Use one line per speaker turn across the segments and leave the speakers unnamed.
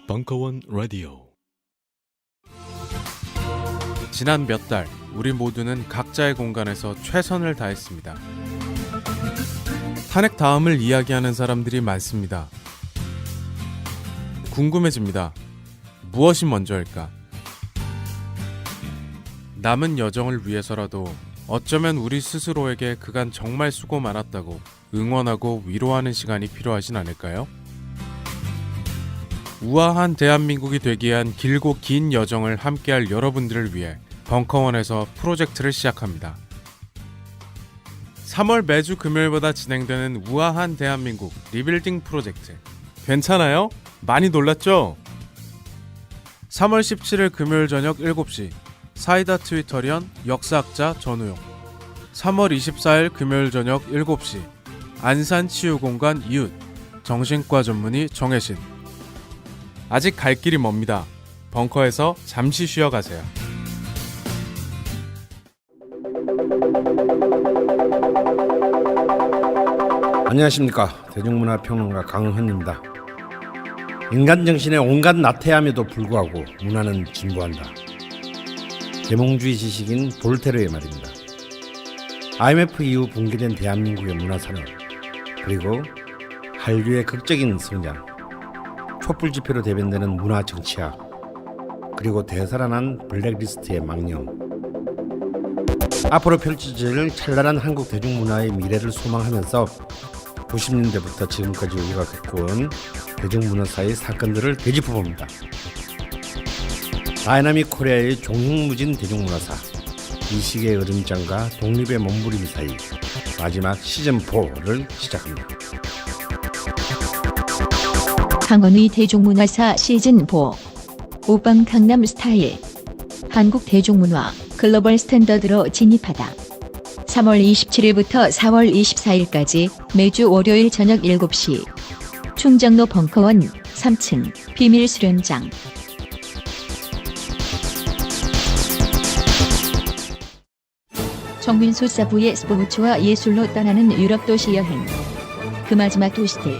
벙커원 라디오.
지난 몇 달 우리 모두는 각자의 공간에서 최선을 다했습니다. 탄핵 다음을 이야기하는 사람들이 많습니다. 궁금해집니다. 무엇이 먼저일까? 남은 여정을 위해서라도 어쩌면 우리 스스로에게 그간 정말 수고 많았다고 응원하고 위로하는 시간이 필요하진 않을까요? 우아한 대한민국이 되기 위한 길고 긴 여정을 함께할 여러분들을 위해 벙커원에서 프로젝트를 시작합니다. 3월 매주 금요일마다 진행되는 우아한 대한민국 리빌딩 프로젝트. 괜찮아요? 많이 놀랐죠? 3월 17일 금요일 저녁 7시 사이다 트위터리언 역사학자 전우용. 3월 24일 금요일 저녁 7시 안산치유공간 이웃 정신과 전문의 정혜신. 아직 갈 길이 멉니다. 벙커에서 잠시 쉬어가세요.
안녕하십니까. 대중문화평론가 강헌입니다. 인간 정신의 온갖 나태함에도 불구하고 문화는 진보한다. 계몽주의 지식인 볼테르의 말입니다. IMF 이후 붕괴된 대한민국의 문화산업, 그리고 한류의 극적인 성장, 촛불 집회로 대변되는 문화 정치학, 그리고 되살아난 블랙리스트의 망령. 앞으로 펼쳐질 찬란한 한국 대중문화의 미래를 소망하면서 90년대부터 지금까지 우리가 겪어온 대중문화사의 사건들을 되짚어봅니다. 다이나믹 코리아의 종횡무진 대중문화사, 이식의 으름장과 독립의 몸부림 사이, 마지막 시즌4를 시작합니다.
강원의 대중문화사 시즌4 오빵 강남 스타일. 한국 대중문화 글로벌 스탠더드로 진입하다. 3월 27일부터 4월 24일까지 매주 월요일 저녁 7시 충정로 벙커원 3층 비밀 수련장. 정민수 사부의 스포츠와 예술로 떠나는 유럽 도시 여행. 그 마지막 도시들.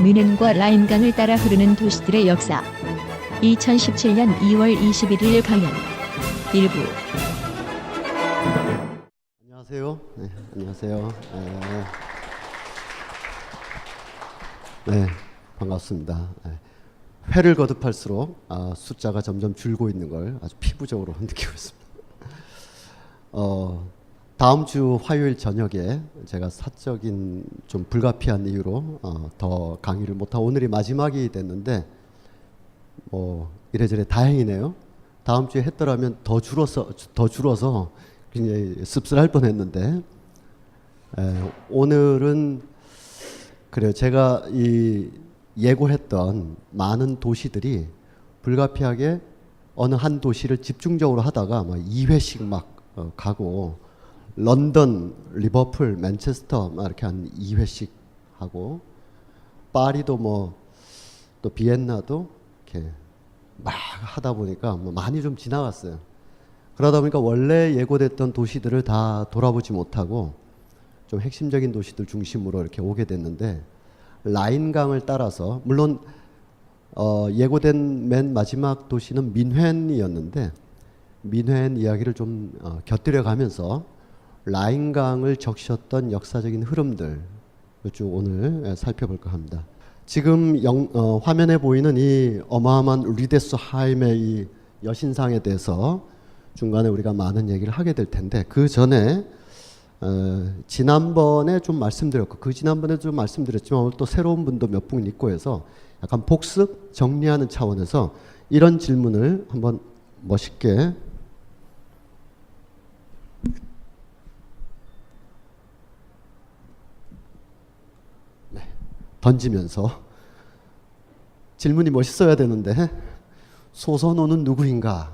뮌헨과 라인강을 따라 흐르는 도시들의 역사. 2017년 2월 21일 강연. 일부.
안녕하세요. 네, 안녕하세요. 네, 반갑습니다. 회를 거듭할수록 숫자가 점점 줄고 있는 걸 아주 피부적으로 느끼고 있습니다. 다음 주 화요일 저녁에 제가 사적인 좀 불가피한 이유로 더 강의를 못하고 오늘이 마지막이 됐는데 뭐 이래저래 다행이네요. 다음 주에 했더라면 더 줄어서 굉장히 씁쓸할 뻔했는데 오늘은 그래요. 제가 이 예고했던 많은 도시들이 불가피하게 어느 한 도시를 집중적으로 하다가 막 2회씩 막 가고 런던, 리버풀, 맨체스터 막 이렇게 한 2회씩 하고 파리도 뭐 또 비엔나도 이렇게 막 하다 보니까 뭐 많이 좀 지나갔어요. 그러다 보니까 원래 예고됐던 도시들을 다 돌아보지 못하고 좀 핵심적인 도시들 중심으로 이렇게 오게 됐는데 라인강을 따라서 물론 예고된 맨 마지막 도시는 뮌헨이었는데 뮌헨 이야기를 좀 곁들여 가면서 라인강을 적셨던 역사적인 흐름들 쭉 오늘 살펴볼까 합니다. 지금 화면에 보이는 이 어마어마한 리데스하임의 이 여신상에 대해서 중간에 우리가 많은 얘기를 하게 될 텐데 그 전에 지난번에 좀 말씀드렸고 그 지난번에 좀 말씀드렸지만 오늘 또 새로운 분도 몇 분 있고 해서 약간 복습 정리하는 차원에서 이런 질문을 한번 멋있게 던지면서 질문이 멋있어야 되는데 소선호는 누구인가?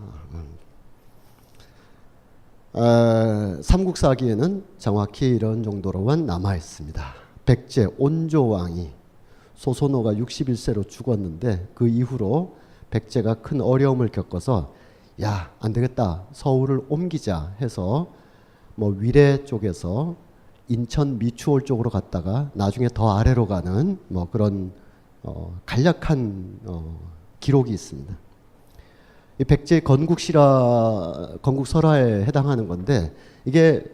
삼국사기에는 정확히 이런 정도로만 남아 있습니다. 백제 온조왕이 소선호가 61세로 죽었는데 그 이후로 백제가 큰 어려움을 겪어서 야, 안 되겠다. 서울을 옮기자 해서 뭐 위례 쪽에서 인천 미추홀 쪽으로 갔다가 나중에 더 아래로 가는 뭐 그런 간략한 기록이 있습니다. 이 백제 건국설화에 해당하는 건데 이게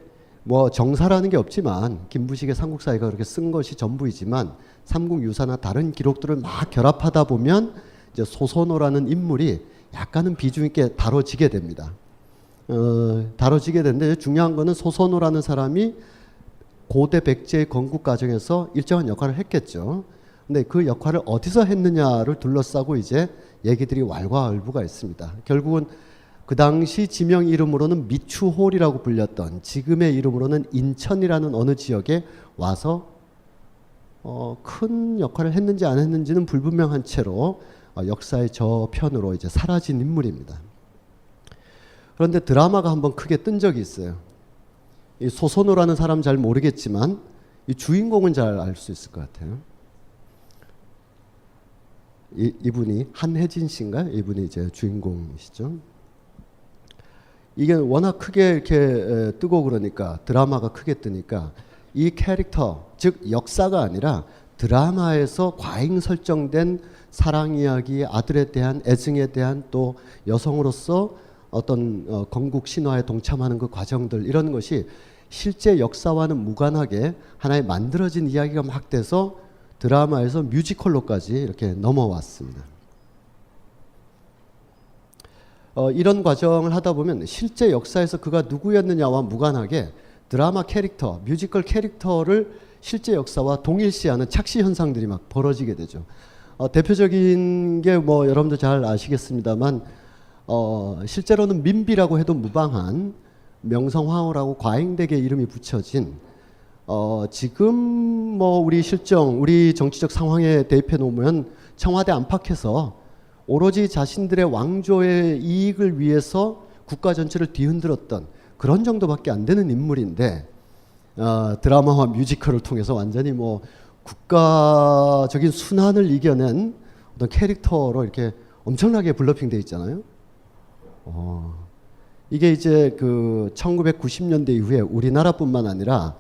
뭐 정사라는 게 없지만 김부식의 삼국사회가 그렇게 쓴 것이 전부이지만 삼국유사나 다른 기록들을 막 결합하다 보면 이제 소선호라는 인물이 약간은 비중 있게 다뤄지게 됩니다. 다뤄지게 되는데 중요한 거는 소선호라는 사람이 고대 백제의 건국 과정에서 일정한 역할을 했겠죠. 근데 그 역할을 어디서 했느냐를 둘러싸고 이제 얘기들이 왈가왈부가 있습니다. 결국은 그 당시 지명 이름으로는 미추홀이라고 불렸던 지금의 이름으로는 인천이라는 어느 지역에 와서 큰 역할을 했는지 안 했는지는 불분명한 채로 역사의 저편으로 이제 사라진 인물입니다. 그런데 드라마가 한번 크게 뜬 적이 있어요. 이 소선호라는 사람 잘 모르겠지만 이 주인공은 잘 알 수 있을 것 같아요. 이분이 한혜진 씨인가? 이분이 이제 주인공이시죠. 이게 워낙 크게 이렇게 뜨고 그러니까 드라마가 크게 뜨니까 이 캐릭터, 즉 역사가 아니라 드라마에서 과잉 설정된 사랑 이야기, 아들에 대한 애증에 대한 또 여성으로서 어떤 건국 신화에 동참하는 그 과정들 이런 것이 실제 역사와는 무관하게 하나의 만들어진 이야기가 막 돼서 드라마에서 뮤지컬로까지 이렇게 넘어왔습니다. 이런 과정을 하다 보면 실제 역사에서 그가 누구였느냐와 무관하게 드라마 캐릭터, 뮤지컬 캐릭터를 실제 역사와 동일시하는 착시 현상들이 막 벌어지게 되죠. 대표적인 게 뭐 여러분도 잘 아시겠습니다만 실제로는 민비라고 해도 무방한 명성황후라고 과잉되게 이름이 붙여진 지금 뭐 우리 실정, 우리 정치적 상황에 대입해 놓으면 청와대 안팎에서 오로지 자신들의 왕조의 이익을 위해서 국가 전체를 뒤흔들었던 그런 정도밖에 안 되는 인물인데 드라마와 뮤지컬을 통해서 완전히 뭐 국가적인 순환을 이겨낸 어떤 캐릭터로 이렇게 엄청나게 블러핑돼 있잖아요. 이게 이제 그 1990년대 이후에 우리나라뿐만 아니라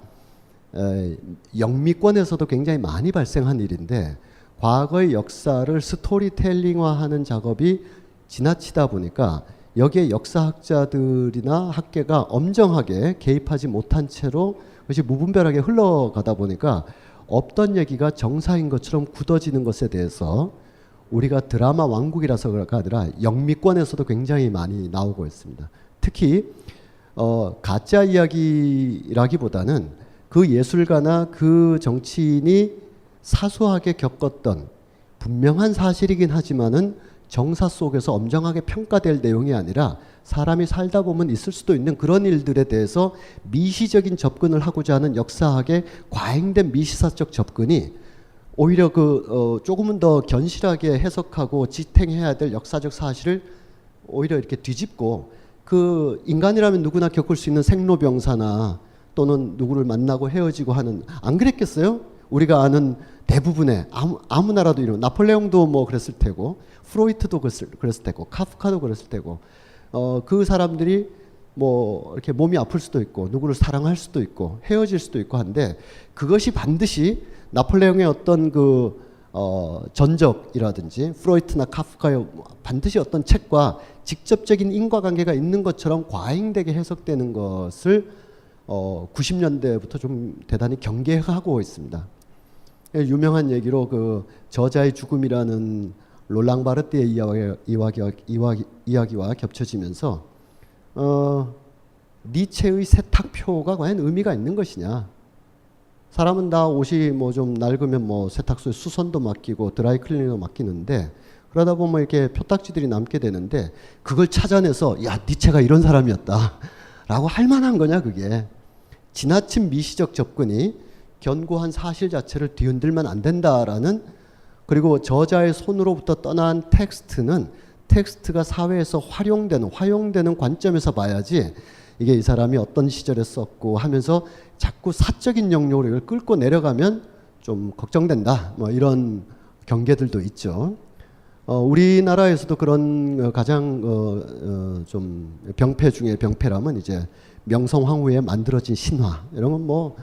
영미권에서도 굉장히 많이 발생한 일인데 과거의 역사를 스토리텔링화하는 작업이 지나치다 보니까 여기에 역사학자들이나 학계가 엄정하게 개입하지 못한 채로 그것이 무분별하게 흘러가다 보니까 없던 얘기가 정사인 것처럼 굳어지는 것에 대해서 우리가 드라마 왕국이라서 그럴까 아니라 영미권에서도 굉장히 많이 나오고 있습니다. 특히 가짜 이야기라기보다는 그 예술가나 그 정치인이 사소하게 겪었던 분명한 사실이긴 하지만은 정사 속에서 엄정하게 평가될 내용이 아니라 사람이 살다 보면 있을 수도 있는 그런 일들에 대해서 미시적인 접근을 하고자 하는 역사학의 과잉된 미시사적 접근이 오히려 조금은 더 견실하게 해석하고 지탱해야 될 역사적 사실을 오히려 이렇게 뒤집고 그 인간이라면 누구나 겪을 수 있는 생로병사나 또는 누구를 만나고 헤어지고 하는 안 그랬겠어요? 우리가 아는 대부분의 아무 나라도 이런 나폴레옹도 뭐 그랬을 테고 프로이트도 그랬을 테고 카프카도 그랬을 테고 그 사람들이 뭐 이렇게 몸이 아플 수도 있고 누구를 사랑할 수도 있고 헤어질 수도 있고 한데 그것이 반드시 나폴레옹의 어떤 그 전적이라든지 프로이트나 카프카의 반드시 어떤 책과 직접적인 인과관계가 있는 것처럼 과잉되게 해석되는 것을 90년대부터 좀 대단히 경계하고 있습니다. 유명한 얘기로 그 저자의 죽음이라는 롤랑 바르띠의 이야기와 겹쳐지면서 니체의 세탁표가 과연 의미가 있는 것이냐. 사람은 다 옷이 뭐 좀 낡으면 뭐 세탁소에 수선도 맡기고 드라이클리닝도 맡기는데 그러다 보면 이렇게 표딱지들이 남게 되는데 그걸 찾아내서 야 니체가 이런 사람이었다 라고 할 만한 거냐 그게. 지나친 미시적 접근이 견고한 사실 자체를 뒤흔들면 안 된다라는 그리고 저자의 손으로부터 떠난 텍스트는 텍스트가 사회에서 활용되는 관점에서 봐야지 이게 이 사람이 어떤 시절에 썼고 하면서 자꾸 사적인 영역으로 이걸 끌고 내려가면 좀 걱정된다. 뭐 이런 경계들도 있죠. 우리나라에서도 그런 가장 좀 병폐 중에 병폐라면 이제 명성황후에 만들어진 신화 이런 건 뭐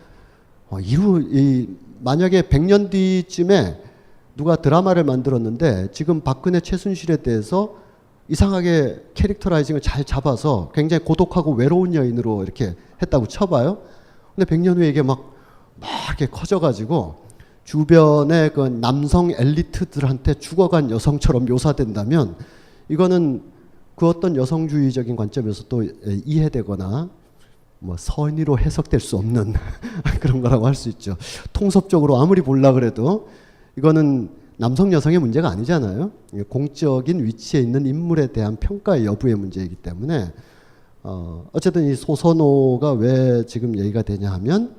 만약에 100년 뒤쯤에 누가 드라마를 만들었는데 지금 박근혜 최순실에 대해서 이상하게 캐릭터라이징을 잘 잡아서 굉장히 고독하고 외로운 여인으로 이렇게 했다고 쳐봐요. 근데 100년 후에 이게 막 이렇게 커져가지고 주변의 그 남성 엘리트들한테 죽어간 여성처럼 묘사된다면 이거는 그 어떤 여성주의적인 관점에서 또 이해되거나 뭐 선의로 해석될 수 없는 그런 거라고 할 수 있죠. 통섭적으로 아무리 보려 그래도 이거는 남성 여성의 문제가 아니잖아요. 공적인 위치에 있는 인물에 대한 평가의 여부의 문제이기 때문에 어쨌든 이 소선호가 왜 지금 얘기가 되냐 하면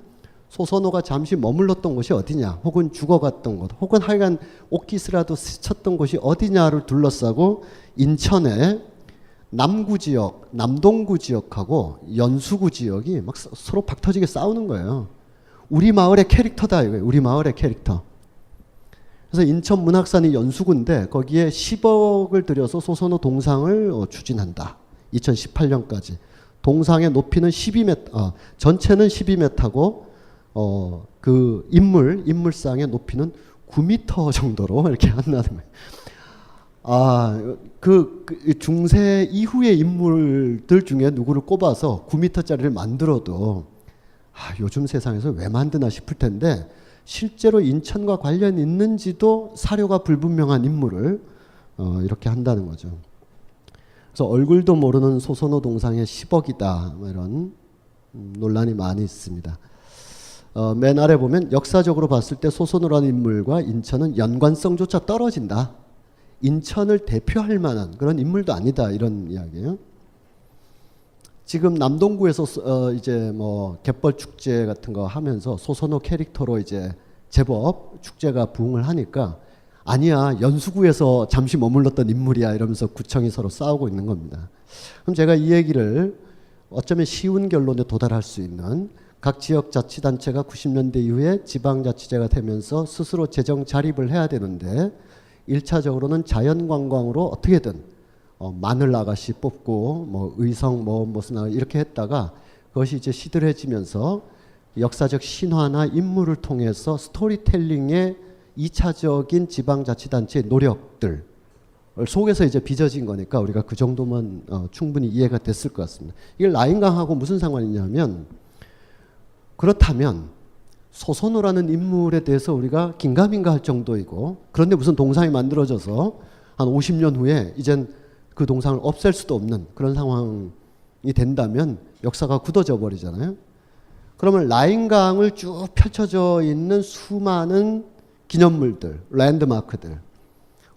소선호가 잠시 머물렀던 곳이 어디냐, 혹은 죽어갔던 곳, 혹은 하여간 옷깃이라도 스쳤던 곳이 어디냐를 둘러싸고 인천의 남구 지역, 남동구 지역하고 연수구 지역이 막 서로 박터지게 싸우는 거예요. 우리 마을의 캐릭터다 이거예요. 우리 마을의 캐릭터. 그래서 인천 문학산이 연수구인데 거기에 10억을 들여서 소선호 동상을 추진한다. 2018년까지. 동상의 높이는 12m, 전체는 12m고 그 인물상의 높이는 9m 정도로 이렇게 한다는 거예요. 그 중세 이후의 인물들 중에 누구를 꼽아서 9m짜리를 만들어도 요즘 세상에서 왜 만드나 싶을 텐데 실제로 인천과 관련이 있는지도 사료가 불분명한 인물을 이렇게 한다는 거죠. 그래서 얼굴도 모르는 소선호 동상의 10억이다 뭐 이런 논란이 많이 있습니다. 맨 아래 보면 역사적으로 봤을 때 소선호라는 인물과 인천은 연관성조차 떨어진다. 인천을 대표할 만한 그런 인물도 아니다 이런 이야기예요. 지금 남동구에서 이제 뭐 갯벌 축제 같은 거 하면서 소선호 캐릭터로 이제 제법 축제가 부흥을 하니까 아니야 연수구에서 잠시 머물렀던 인물이야 이러면서 구청이 서로 싸우고 있는 겁니다. 그럼 제가 이 얘기를 어쩌면 쉬운 결론에 도달할 수 있는 각 지역 자치단체가 90년대 이후에 지방자치제가 되면서 스스로 재정 자립을 해야 되는데 1차적으로는 자연관광으로 어떻게든 마늘 아가씨 뽑고 뭐 의성 뭐 무슨 이렇게 했다가 그것이 이제 시들해지면서 역사적 신화나 인물을 통해서 스토리텔링의 2차적인 지방자치단체의 노력들 속에서 이제 빚어진 거니까 우리가 그 정도면 충분히 이해가 됐을 것 같습니다. 이게 라인강하고 무슨 상관이냐면 그렇다면 소선호라는 인물에 대해서 우리가 긴가민가 할 정도이고 그런데 무슨 동상이 만들어져서 한 50년 후에 이젠 그 동상을 없앨 수도 없는 그런 상황이 된다면 역사가 굳어져 버리잖아요. 그러면 라인강을 쭉 펼쳐져 있는 수많은 기념물들, 랜드마크들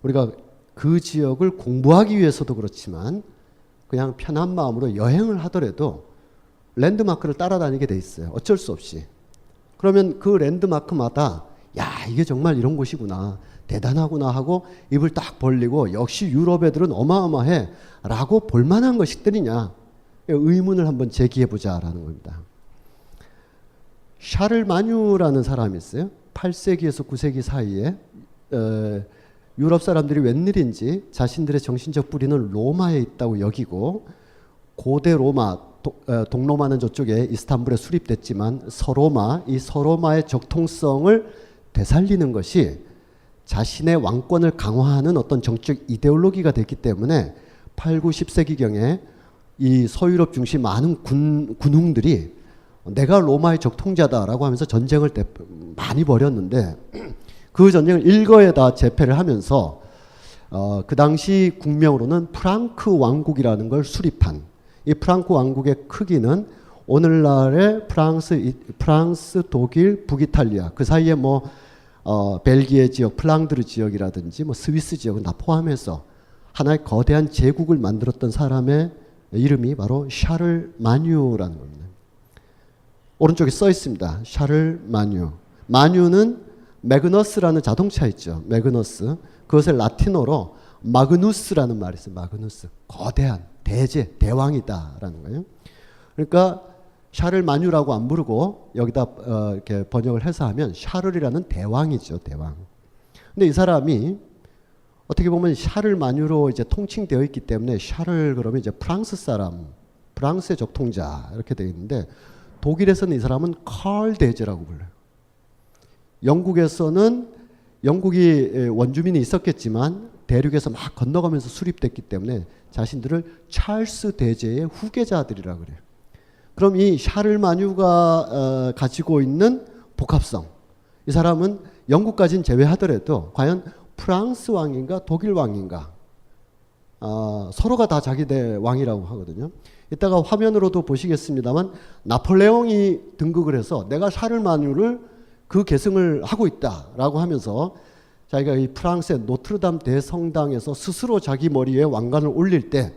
우리가 그 지역을 공부하기 위해서도 그렇지만 그냥 편한 마음으로 여행을 하더라도 랜드마크를 따라다니게 돼 있어요. 어쩔 수 없이. 그러면 그 랜드마크마다 야 이게 정말 이런 곳이구나 대단하구나 하고 입을 딱 벌리고 역시 유럽 애들은 어마어마해 라고 볼만한 것들이냐 의문을 한번 제기해보자라는 겁니다. 샤를 마뉴라는 사람이 있어요. 8세기에서 9세기 사이에 유럽 사람들이 웬일인지 자신들의 정신적 뿌리는 로마에 있다고 여기고 고대 로마 동로마는 저쪽에 이스탄불에 수립됐지만 서로마, 이 서로마의 적통성을 되살리는 것이 자신의 왕권을 강화하는 어떤 정치적 이데올로기가 됐기 때문에 8, 9, 10세기경에 이 서유럽 중심 많은 군웅들이 내가 로마의 적통자다라고 하면서 전쟁을 많이 벌였는데 그 전쟁을 일거에 다 제패를 하면서 그 당시 국명으로는 프랑크 왕국이라는 걸 수립한 이 프랑크 왕국의 크기는 오늘날의 프랑스, 독일, 북이탈리아 그 사이에 뭐 벨기에 지역, 플랑드르 지역이라든지 뭐 스위스 지역은 다 포함해서 하나의 거대한 제국을 만들었던 사람의 이름이 바로 샤를 마뉴라는 겁니다. 오른쪽에 써 있습니다. 샤를 마뉴. 마뉴는 매그너스라는 자동차 있죠. 매그너스. 그것을 라틴어로 마그누스라는 말이 있어요. 마그누스. 거대한 대제, 대왕이다라는 거예요. 그러니까 샤를 마뉴라고 안 부르고 여기다 이렇게 번역을 해서 하면 샤를이라는 대왕이죠. 대왕. 근데 이 사람이 어떻게 보면 샤를 마뉴로 이제 통칭되어 있기 때문에 샤를 그러면 이제 프랑스 사람, 프랑스의 적통자 이렇게 되어 있는데 독일에서는 이 사람은 칼 대제라고 불러요. 영국에서는 영국이 원주민이 있었겠지만 대륙에서 막 건너가면서 수립됐기 때문에 자신들을 찰스 대제의 후계자들이라 그래요. 그럼 이 샤를마뉴가 가지고 있는 복합성, 이 사람은 영국까지는 제외하더라도 과연 프랑스 왕인가 독일 왕인가, 서로가 다 자기네 왕이라고 하거든요. 이따가 화면으로도 보시겠습니다만 나폴레옹이 등극을 해서 내가 샤를마뉴를 그 계승을 하고 있다라고 하면서 자기가 이 프랑스의 노트르담 대성당에서 스스로 자기 머리에 왕관을 올릴 때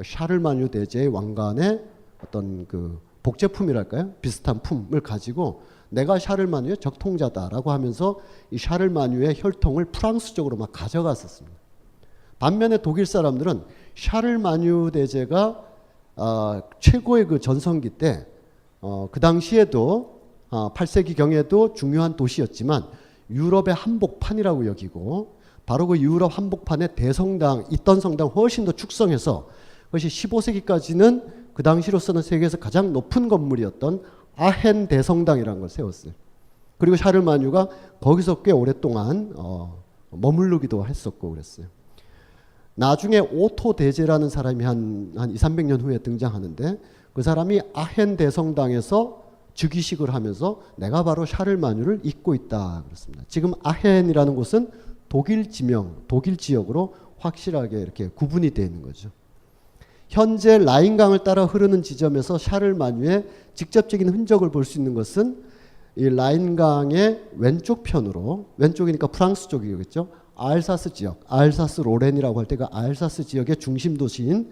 샤를마뉴 대제의 왕관의 어떤 그 복제품이랄까요? 비슷한 품을 가지고 내가 샤를마뉴의 적통자다라고 하면서 이 샤를마뉴의 혈통을 프랑스 쪽으로 막 가져갔었습니다. 반면에 독일 사람들은 샤를마뉴 대제가 최고의 그 전성기 때 그 당시에도 8세기 경에도 중요한 도시였지만 유럽의 한복판이라고 여기고 바로 그 유럽 한복판에 대성당, 있던 성당 훨씬 더 축성해서 그것이 15세기까지는 그 당시로서는 세계에서 가장 높은 건물이었던 아헨 대성당이라는 걸 세웠어요. 그리고 샤를마뉴가 거기서 꽤 오랫동안 머무르기도 했었고 그랬어요. 나중에 오토 대제라는 사람이 한 200~300년 후에 등장하는데 그 사람이 아헨 대성당에서 즉위식을 하면서 내가 바로 샤를마뉴를 잇고 있다 그렇습니다. 지금 아헨이라는 곳은 독일 지명, 독일 지역으로 확실하게 이렇게 구분이 되어 있는 거죠. 현재 라인강을 따라 흐르는 지점에서 샤를마뉴의 직접적인 흔적을 볼 수 있는 것은 이 라인강의 왼쪽 편으로, 왼쪽이니까 프랑스 쪽이겠죠. 알사스 지역, 알사스 로렌이라고 할 때 그 알사스 지역의 중심 도시인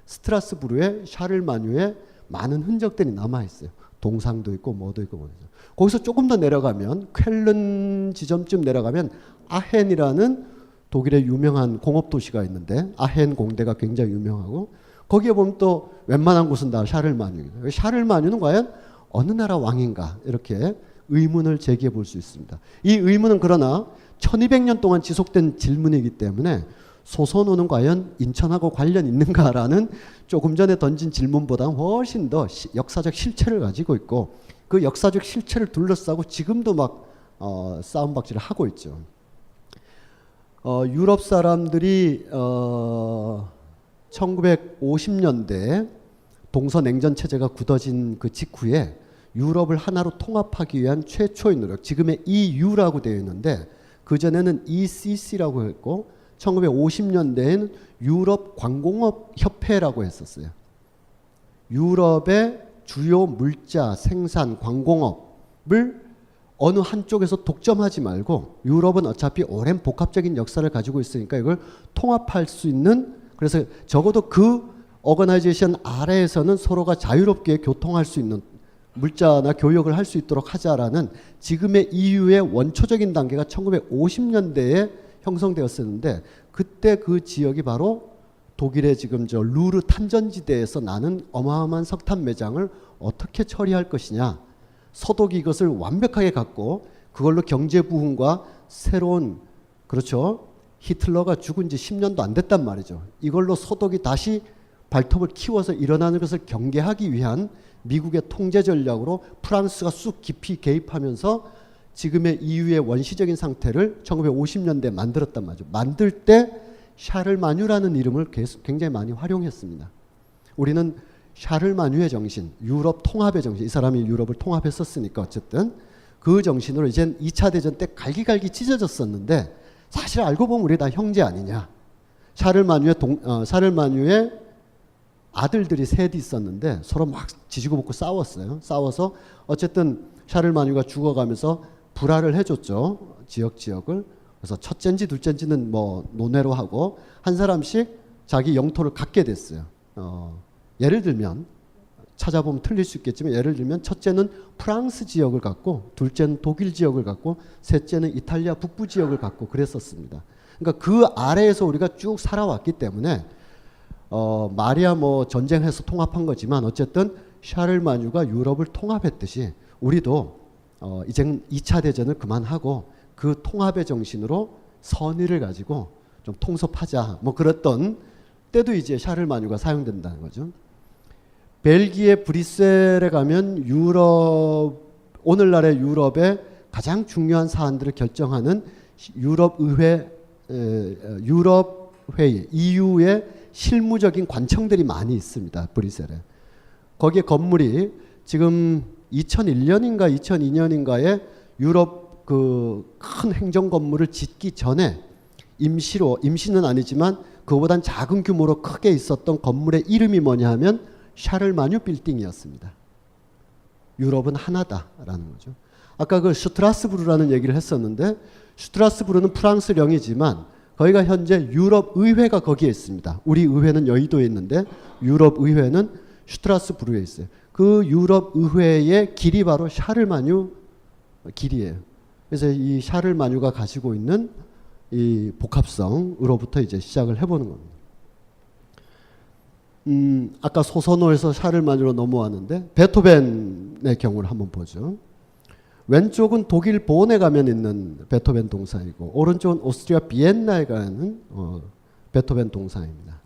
스트라스부르의 샤를마뉴의 많은 흔적들이 남아 있어요. 동상도 있고 뭐도 있고 뭐죠. 거기서 조금 더 내려가면 쾰른 지점쯤 내려가면 아헨이라는 독일의 유명한 공업 도시가 있는데 아헨 공대가 굉장히 유명하고 거기에 보면 또 웬만한 곳은 다 샤를마뉴입니다. 샤를마뉴는 과연 어느 나라 왕인가 이렇게 의문을 제기해 볼 수 있습니다. 이 의문은 그러나 1200년 동안 지속된 질문이기 때문에 소선호는 과연 인천하고 관련 있는가라는 조금 전에 던진 질문보다 훨씬 더 역사적 실체를 가지고 있고 그 역사적 실체를 둘러싸고 지금도 막 싸움박질을 하고 있죠. 유럽 사람들이 1950년대 동서냉전 체제가 굳어진 그 직후에 유럽을 하나로 통합하기 위한 최초의 노력, 지금의 EU라고 되어 있는데 그전에는 ECC라고 했고 1950년대에는 유럽 광공업 협회라고 했었어요. 유럽의 주요 물자, 생산, 광공업을 어느 한쪽에서 독점하지 말고 유럽은 어차피 오랜 복합적인 역사를 가지고 있으니까 이걸 통합할 수 있는, 그래서 적어도 그 오거나이제이션 아래에서는 서로가 자유롭게 교통할 수 있는 물자나 교역을 할 수 있도록 하자라는 지금의 EU의 원초적인 단계가 1950년대에 형성되었었는데 그때 그 지역이 바로 독일의 지금 저 루르 탄전지대에서 나는 어마어마한 석탄 매장을 어떻게 처리할 것이냐. 서독이 이것을 완벽하게 갖고 그걸로 경제 부흥과 새로운, 그렇죠, 히틀러가 죽은 지 10년도 안 됐단 말이죠. 이걸로 서독이 다시 발톱을 키워서 일어나는 것을 경계하기 위한 미국의 통제 전략으로 프랑스가 쑥 깊이 개입하면서 지금의 EU의 원시적인 상태를 1950년대에 만들었단 말이죠. 만들 때 샤를마뉴라는 이름을 굉장히 많이 활용했습니다. 우리는 샤를마뉴의 정신, 유럽 통합의 정신, 이 사람이 유럽을 통합했었으니까 어쨌든 그 정신으로 이젠 2차 대전 때 갈기갈기 찢어졌었는데 사실 알고 보면 우리 다 형제 아니냐. 샤를마뉴의 아들들이 셋이 있었는데 서로 막 지지고 볶고 싸웠어요. 싸워서 어쨌든 샤를마뉴가 죽어가면서 불화를 해줬죠. 지역을. 그래서 첫째인지 둘째인지는 뭐 논외로 하고 한 사람씩 자기 영토를 갖게 됐어요. 예를 들면 찾아보면 틀릴 수 있겠지만 예를 들면 첫째는 프랑스 지역을 갖고 둘째는 독일 지역을 갖고 셋째는 이탈리아 북부 지역을 갖고 그랬었습니다. 그러니까 그 아래에서 우리가 쭉 살아왔기 때문에 말이야 뭐 전쟁해서 통합한 거지만 어쨌든 샤를마뉴가 유럽을 통합했듯이 우리도 이젠 2차 대전을 그만하고 그 통합의 정신으로 선의를 가지고 좀 통섭하자 뭐 그랬던 때도 이제 샤를마뉴가 사용된다는 거죠. 벨기에 브뤼셀에 가면 오늘날의 유럽의 가장 중요한 사안들을 결정하는 유럽의회, 유럽회의, EU의 실무적인 관청들이 많이 있습니다. 브뤼셀에. 거기에 건물이 지금 2001년인가 2002년인가에 유럽 그 큰 행정 건물을 짓기 전에 임시는 아니지만 그보단 작은 규모로 크게 있었던 건물의 이름이 뭐냐 하면 샤를마뉴 빌딩이었습니다. 유럽은 하나다라는 거죠. 아까 그 슈트라스부르라는 얘기를 했었는데 슈트라스부르는 프랑스령이지만 거기가 현재 유럽 의회가 거기에 있습니다. 우리 의회는 여의도에 있는데 유럽 의회는 슈트라스부르에 있어요. 그 유럽 의회의 길이 바로 샤를마뉴 길이에요. 그래서 이 샤를마뉴가 가지고 있는 이 복합성으로부터 이제 시작을 해보는 겁니다. 아까 소선호에서 샤를마뉴로 넘어왔는데 베토벤의 경우를 한번 보죠. 왼쪽은 독일 본에 가면 있는 베토벤 동상이고 오른쪽은 오스트리아 비엔나에 가는 베토벤 동상입니다.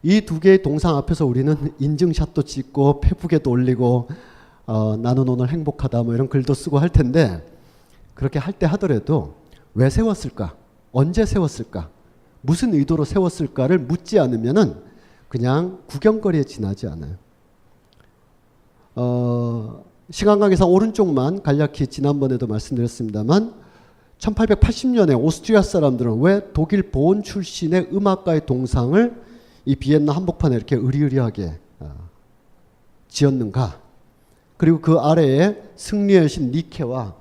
이 두 개의 동상 앞에서 우리는 인증샷도 찍고 페북에도 올리고 나는 오늘 행복하다 뭐 이런 글도 쓰고 할 텐데 그렇게 할 때 하더라도 왜 세웠을까? 언제 세웠을까? 무슨 의도로 세웠을까를 묻지 않으면은 그냥 구경거리에 지나지 않아요. 시간관계상 오른쪽만 간략히 지난번에도 말씀드렸습니다만 1880년에 오스트리아 사람들은 왜 독일 본 출신의 음악가의 동상을 이 비엔나 한복판에 이렇게 으리으리하게 지었는가? 그리고 그 아래에 승리의 여신 니케와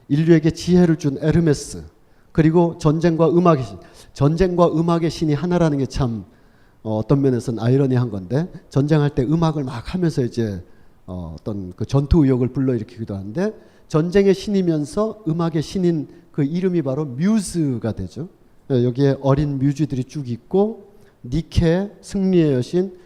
인류에게 지혜를 준 에르메스 그리고 전쟁과 음악의 신이 하나라는 게 참 어떤 면에서는 아이러니한 건데 전쟁할 때 음악을 막 하면서 이제 어떤 그 전투 의욕을 불러일으키기도 하는데 전쟁의 신이면서 음악의 신인 그 이름이 바로 뮤즈가 되죠. 여기에 어린 뮤즈들이 쭉 있고 니케, 승리의 여신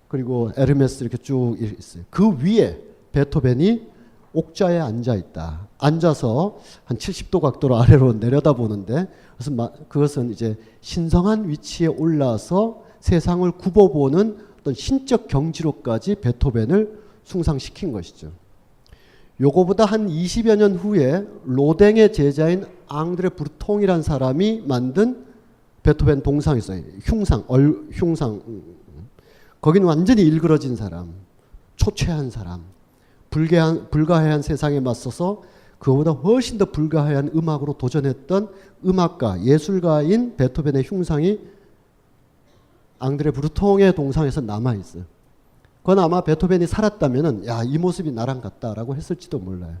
그리고 에르메스 이렇게 쭉 있어요. 그 위에 베토벤이 옥좌에 앉아 있다. 앉아서 한 70도 각도로 아래로 내려다보는데 그것은 이제 신성한 위치에 올라서 세상을 굽어보는 어떤 신적 경지로까지 베토벤을 숭상시킨 것이죠. 요거보다 한 20여 년 후에 로댕의 제자인 앙드레 브루통이라는 사람이 만든 베토벤 동상이 있어요. 흉상. 거기는 완전히 일그러진 사람, 초췌한 사람, 불가해한 세상에 맞서서 그보다 훨씬 더 불가해한 음악으로 도전했던 음악가, 예술가인 베토벤의 흉상이 앙드레 브루통의 동상에서 남아있어요. 그건 아마 베토벤이 살았다면 야, 이 모습이 나랑 같다라고 했을지도 몰라요.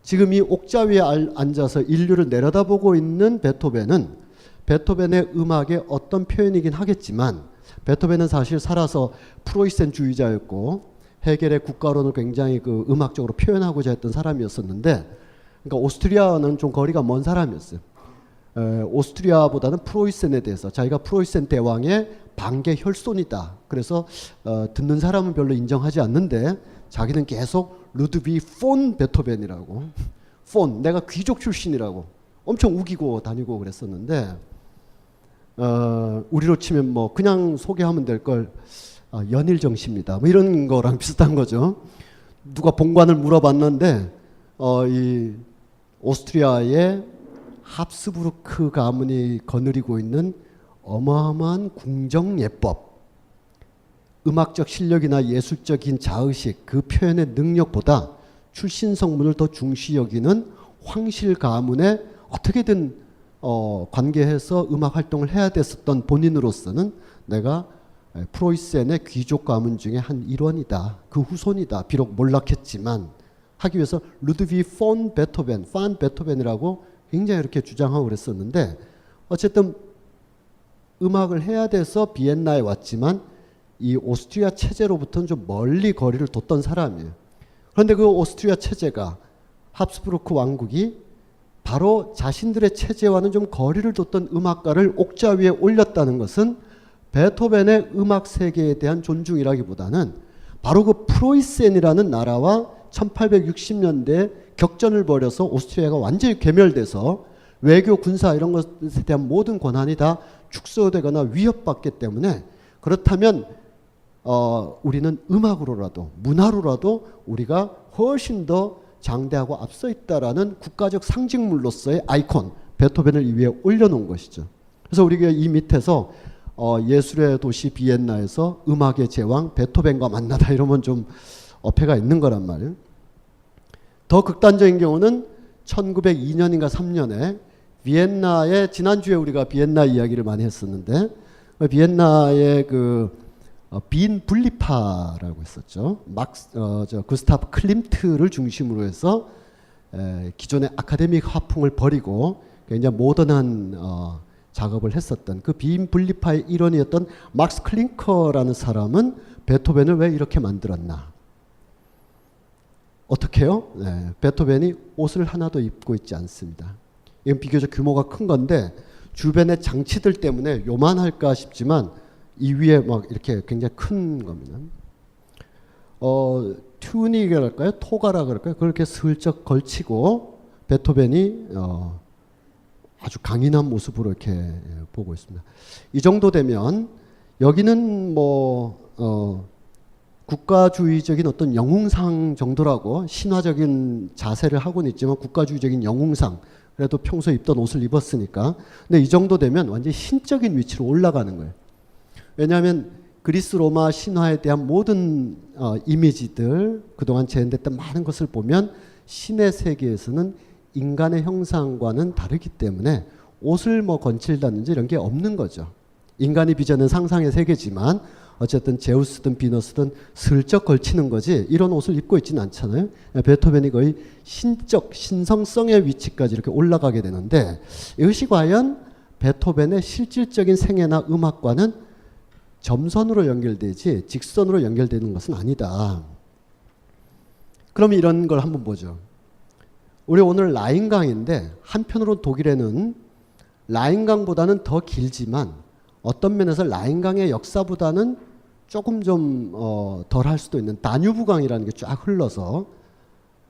지금 이 옥좌 위에 앉아서 인류를 내려다보고 있는 베토벤은 베토벤의 음악의 어떤 표현이긴 하겠지만 베토벤은 사실 살아서 프로이센주의자였고 헤겔의 국가론을 굉장히 그 음악적으로 표현하고자 했던 사람이었었는데 그러니까 오스트리아는 좀 거리가 먼 사람이었어요. 오스트리아보다는 프로이센에 대해서 자기가 프로이센 대왕의 반개 혈손이다. 그래서 듣는 사람은 별로 인정하지 않는데 자기는 계속 루드비 폰 베토벤이라고 폰 내가 귀족 출신이라고 엄청 우기고 다니고 그랬었는데 우리로 치면 뭐 그냥 소개하면 될 걸 연일정씨입니다. 뭐 이런 거랑 비슷한 거죠. 누가 본관을 물어봤는데 이 오스트리아의 합스부르크 가문이 거느리고 있는 어마어마한 궁정 예법, 음악적 실력이나 예술적인 자의식, 그 표현의 능력보다 출신 성분을 더 중시 여기는 황실 가문에 어떻게든 관계해서 음악 활동을 해야 됐었던 본인으로서는 내가 프로이센의 귀족 가문 중에 한 일원이다. 그 후손이다. 비록 몰락했지만 하기 위해서 루드비 폰 베토벤이라고 굉장히 이렇게 주장하고 그랬었는데 어쨌든 음악을 해야 돼서 비엔나에 왔지만 이 오스트리아 체제로부터는 좀 멀리 거리를 뒀던 사람이에요. 그런데 그 오스트리아 체제가 합스부르크 왕국이 바로 자신들의 체제와는 좀 거리를 뒀던 음악가를 옥좌 위에 올렸다는 것은 베토벤의 음악 세계에 대한 존중이라기보다는 바로 그 프로이센이라는 나라와 1860년대에 격전을 벌여서 오스트리아가 완전히 괴멸돼서 외교, 군사 이런 것에 대한 모든 권한이 다 축소되거나 위협받기 때문에 그렇다면 우리는 음악으로라도 문화로라도 우리가 훨씬 더 장대하고 앞서 있다라는 국가적 상징물로서의 아이콘 베토벤을 이 위에 올려놓은 것이죠. 그래서 우리가 이 밑에서 예술의 도시 비엔나에서 음악의 제왕 베토벤과 만나다 이러면 좀 어폐가 있는 거란 말이에요. 더 극단적인 경우는 1902년인가 3년에 비엔나의, 지난주에 우리가 비엔나 이야기를 많이 했었는데, 비엔나의 그 빈 분리파라고 했었죠. 구스타프 클림트를 중심으로 해서 기존의 아카데믹 화풍을 버리고 굉장히 모던한 작업을 했었던 그 빈 분리파의 일원이었던 막스 클링커라는 사람은 베토벤을 왜 이렇게 만들었나? 어떻게요? 네, 베토벤이 옷을 하나도 입고 있지 않습니다. 이건 비교적 규모가 큰 건데 주변의 장치들 때문에 요만할까 싶지만 이 위에 막 이렇게 굉장히 큰 겁니다. 튜닉이랄까요? 토가라 그럴까요? 그렇게 슬쩍 걸치고 베토벤이 아주 강인한 모습으로 이렇게 보고 있습니다. 이 정도 되면 여기는 뭐 국가주의적인 어떤 영웅상 정도라고 신화적인 자세를 하고는 있지만 국가주의적인 영웅상, 그래도 평소에 입던 옷을 입었으니까. 근데 이 정도 되면 완전히 신적인 위치로 올라가는 거예요. 왜냐하면 그리스 로마 신화에 대한 모든 이미지들, 그동안 재현됐던 많은 것을 보면 신의 세계에서는 인간의 형상과는 다르기 때문에 옷을 뭐 건칠다든지 이런 게 없는 거죠. 인간이 빚어낸 상상의 세계지만 어쨌든 제우스든 비너스든 슬쩍 걸치는 거지 이런 옷을 입고 있지는 않잖아요. 베토벤이 거의 신적, 신성성의 위치까지 이렇게 올라가게 되는데 이것이 과연 베토벤의 실질적인 생애나 음악과는 점선으로 연결되지 직선으로 연결되는 것은 아니다. 그럼 이런 걸 한번 보죠. 우리 오늘 라인강인데 한편으로 독일에는 라인강보다는 더 길지만 어떤 면에서 라인강의 역사보다는 조금 좀 덜 할 수도 있는 다뉴브강이라는 게 쫙 흘러서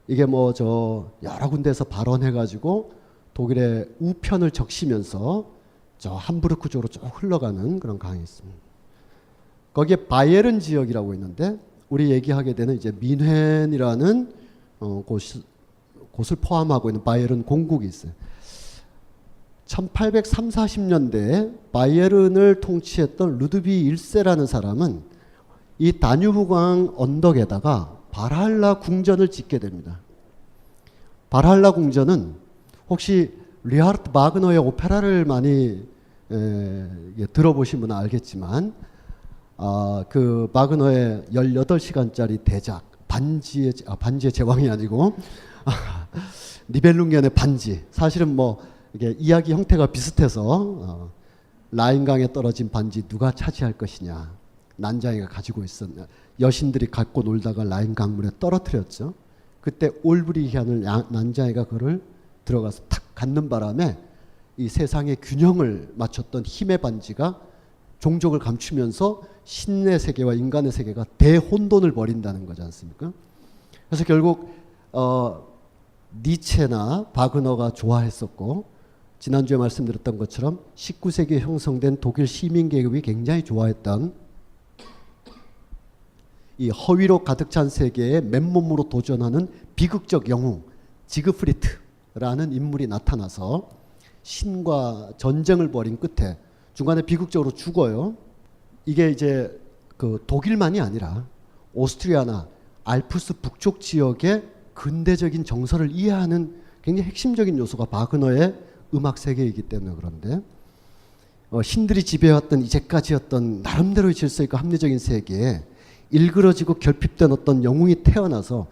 이게 뭐 저 여러 군데에서 발원해가지고 독일의 우편을 적시면서 저 함부르크 쪽으로 쭉 흘러가는 그런 강이 있습니다. 거기에 바이에른 지역이라고 있는데 우리 얘기하게 되는 이제 민헨이라는 곳을 포함하고 있는 바이에른 공국이 있어요. 1830~40년대에 바이에른을 통치했던 루드비 1세라는 사람은 이 다뉴브강 언덕에다가 발할라 궁전을 짓게 됩니다. 발할라 궁전은 혹시 리하르트 바그너의 오페라를 많이 들어보신 분은 알겠지만 그 바그너의 18시간짜리 대작 반지의 제왕이 아니고 니벨룽겐의 반지, 사실은 뭐 이게 이야기 형태가 비슷해서 라인강에 떨어진 반지 누가 차지할 것이냐, 난자이가 가지고 있었냐, 여신들이 갖고 놀다가 라인강물에 떨어뜨렸죠. 그때 올브리히안을 난자이가 그를 들어가서 탁 갖는 바람에 이 세상의 균형을 맞췄던 힘의 반지가 종족을 감추면서 신의 세계와 인간의 세계가 대혼돈을 벌인다는 거지 않습니까? 그래서 결국 니체나 바그너가 좋아했었고, 지난주에 말씀드렸던 것처럼 19세기에 형성된 독일 시민계급이 굉장히 좋아했던 이 허위로 가득 찬 세계에 맨몸으로 도전하는 비극적 영웅 지그프리트라는 인물이 나타나서 신과 전쟁을 벌인 끝에 중간에 비극적으로 죽어요. 이게 이제 그 독일만이 아니라 오스트리아나 알프스 북쪽 지역의 근대적인 정서를 이해하는 굉장히 핵심적인 요소가 바그너의 음악 세계이기 때문에 그런데 신들이 지배해왔던 이제까지였던 나름대로의 질서 있고 합리적인 세계에 일그러지고 결핍된 어떤 영웅이 태어나서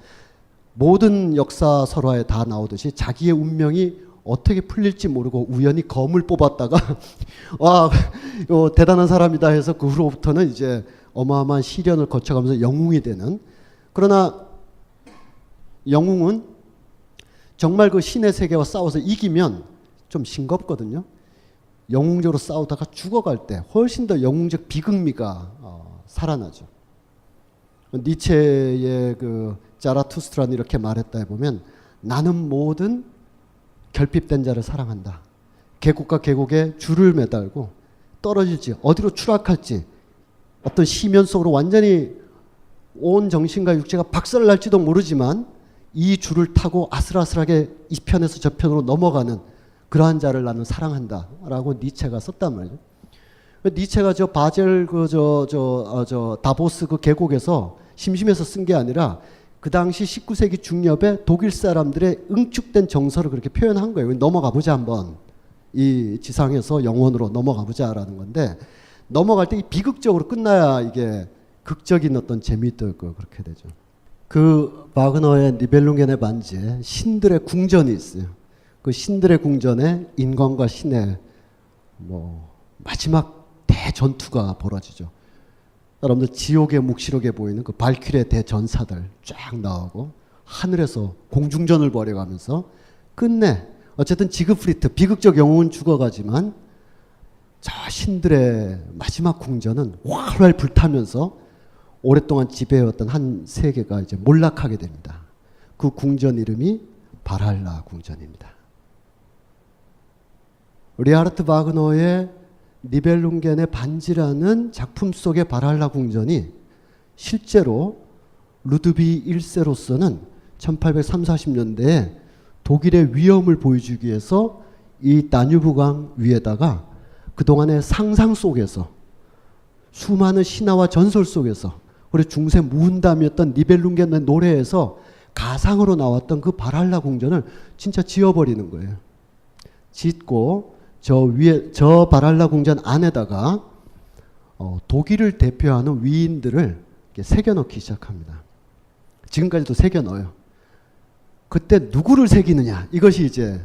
모든 역사 설화에 다 나오듯이 자기의 운명이 어떻게 풀릴지 모르고 우연히 검을 뽑았다가 와, 대단한 사람이다 해서 그 후로부터는 이제 어마어마한 시련을 거쳐가면서 영웅이 되는, 그러나 영웅은 정말 그 신의 세계와 싸워서 이기면 좀 싱겁거든요. 영웅적으로 싸우다가 죽어갈 때 훨씬 더 영웅적 비극미가 살아나죠. 니체의 그 자라투스트라는 이렇게 말했다 해보면 나는 모든 결핍된 자를 사랑한다. 계곡과 계곡에 줄을 매달고 떨어질지 어디로 추락할지 어떤 시면 속으로 완전히 온 정신과 육체가 박살날지도 모르지만 이 줄을 타고 아슬아슬하게 이 편에서 저 편으로 넘어가는 그러한 자를 나는 사랑한다라고 니체가 썼단 말이죠. 니체가 저 바젤 다보스 그 계곡에서 심심해서 쓴 게 아니라 그 당시 19세기 중엽에 독일 사람들의 응축된 정서를 그렇게 표현한 거예요. 넘어가 보자 한번. 이 지상에서 영원으로 넘어가 보자라는 건데, 넘어갈 때 비극적으로 끝나야 이게 극적인 어떤 재미도 있고 그렇게 되죠. 그 바그너의 니벨룽겐의 반지에 신들의 궁전이 있어요. 그 신들의 궁전에 인간과 신의 마지막 대전투가 벌어지죠. 여러분들 지옥의 묵시록에 보이는 그 발키리의 대전사들 쫙 나오고 하늘에서 공중전을 벌여가면서 끝내 어쨌든 지그프리트 비극적 영웅은 죽어가지만 저 신들의 마지막 궁전은 활활 불타면서 오랫동안 지배해왔던 한 세계가 이제 몰락하게 됩니다. 그 궁전 이름이 발할라 궁전입니다. 리하르트 바그너의 니벨룽겐의 반지라는 작품 속의 발할라 궁전이 실제로 루드비 1세로서는 1830~40년대에 독일의 위험을 보여주기 위해서 이 다뉴브강 위에다가 그동안의 상상 속에서 수많은 신화와 전설 속에서 우리 중세 무은담이었던 니벨룽겐의 노래에서 가상으로 나왔던 그 발할라 궁전을 진짜 지어버리는 거예요. 짓고 저 위에 저 발할라 궁전 안에다가 독일을 대표하는 위인들을 새겨넣기 시작합니다. 지금까지도 새겨넣어요. 그때 누구를 새기느냐 이것이 이제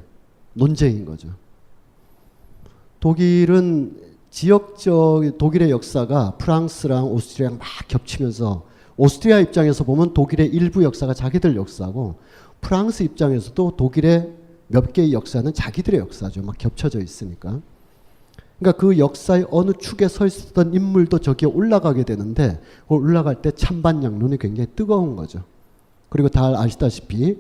논쟁인 거죠. 독일은 지역적 독일의 역사가 프랑스랑 오스트리아랑 막 겹치면서 오스트리아 입장에서 보면 독일의 일부 역사가 자기들 역사고 프랑스 입장에서도 독일의 몇 개의 역사는 자기들의 역사죠. 막 겹쳐져 있으니까. 그러니까 그 역사의 어느 축에 서 있었던 인물도 저기에 올라가게 되는데 그 올라갈 때 찬반 양론이 굉장히 뜨거운 거죠. 그리고 다 아시다시피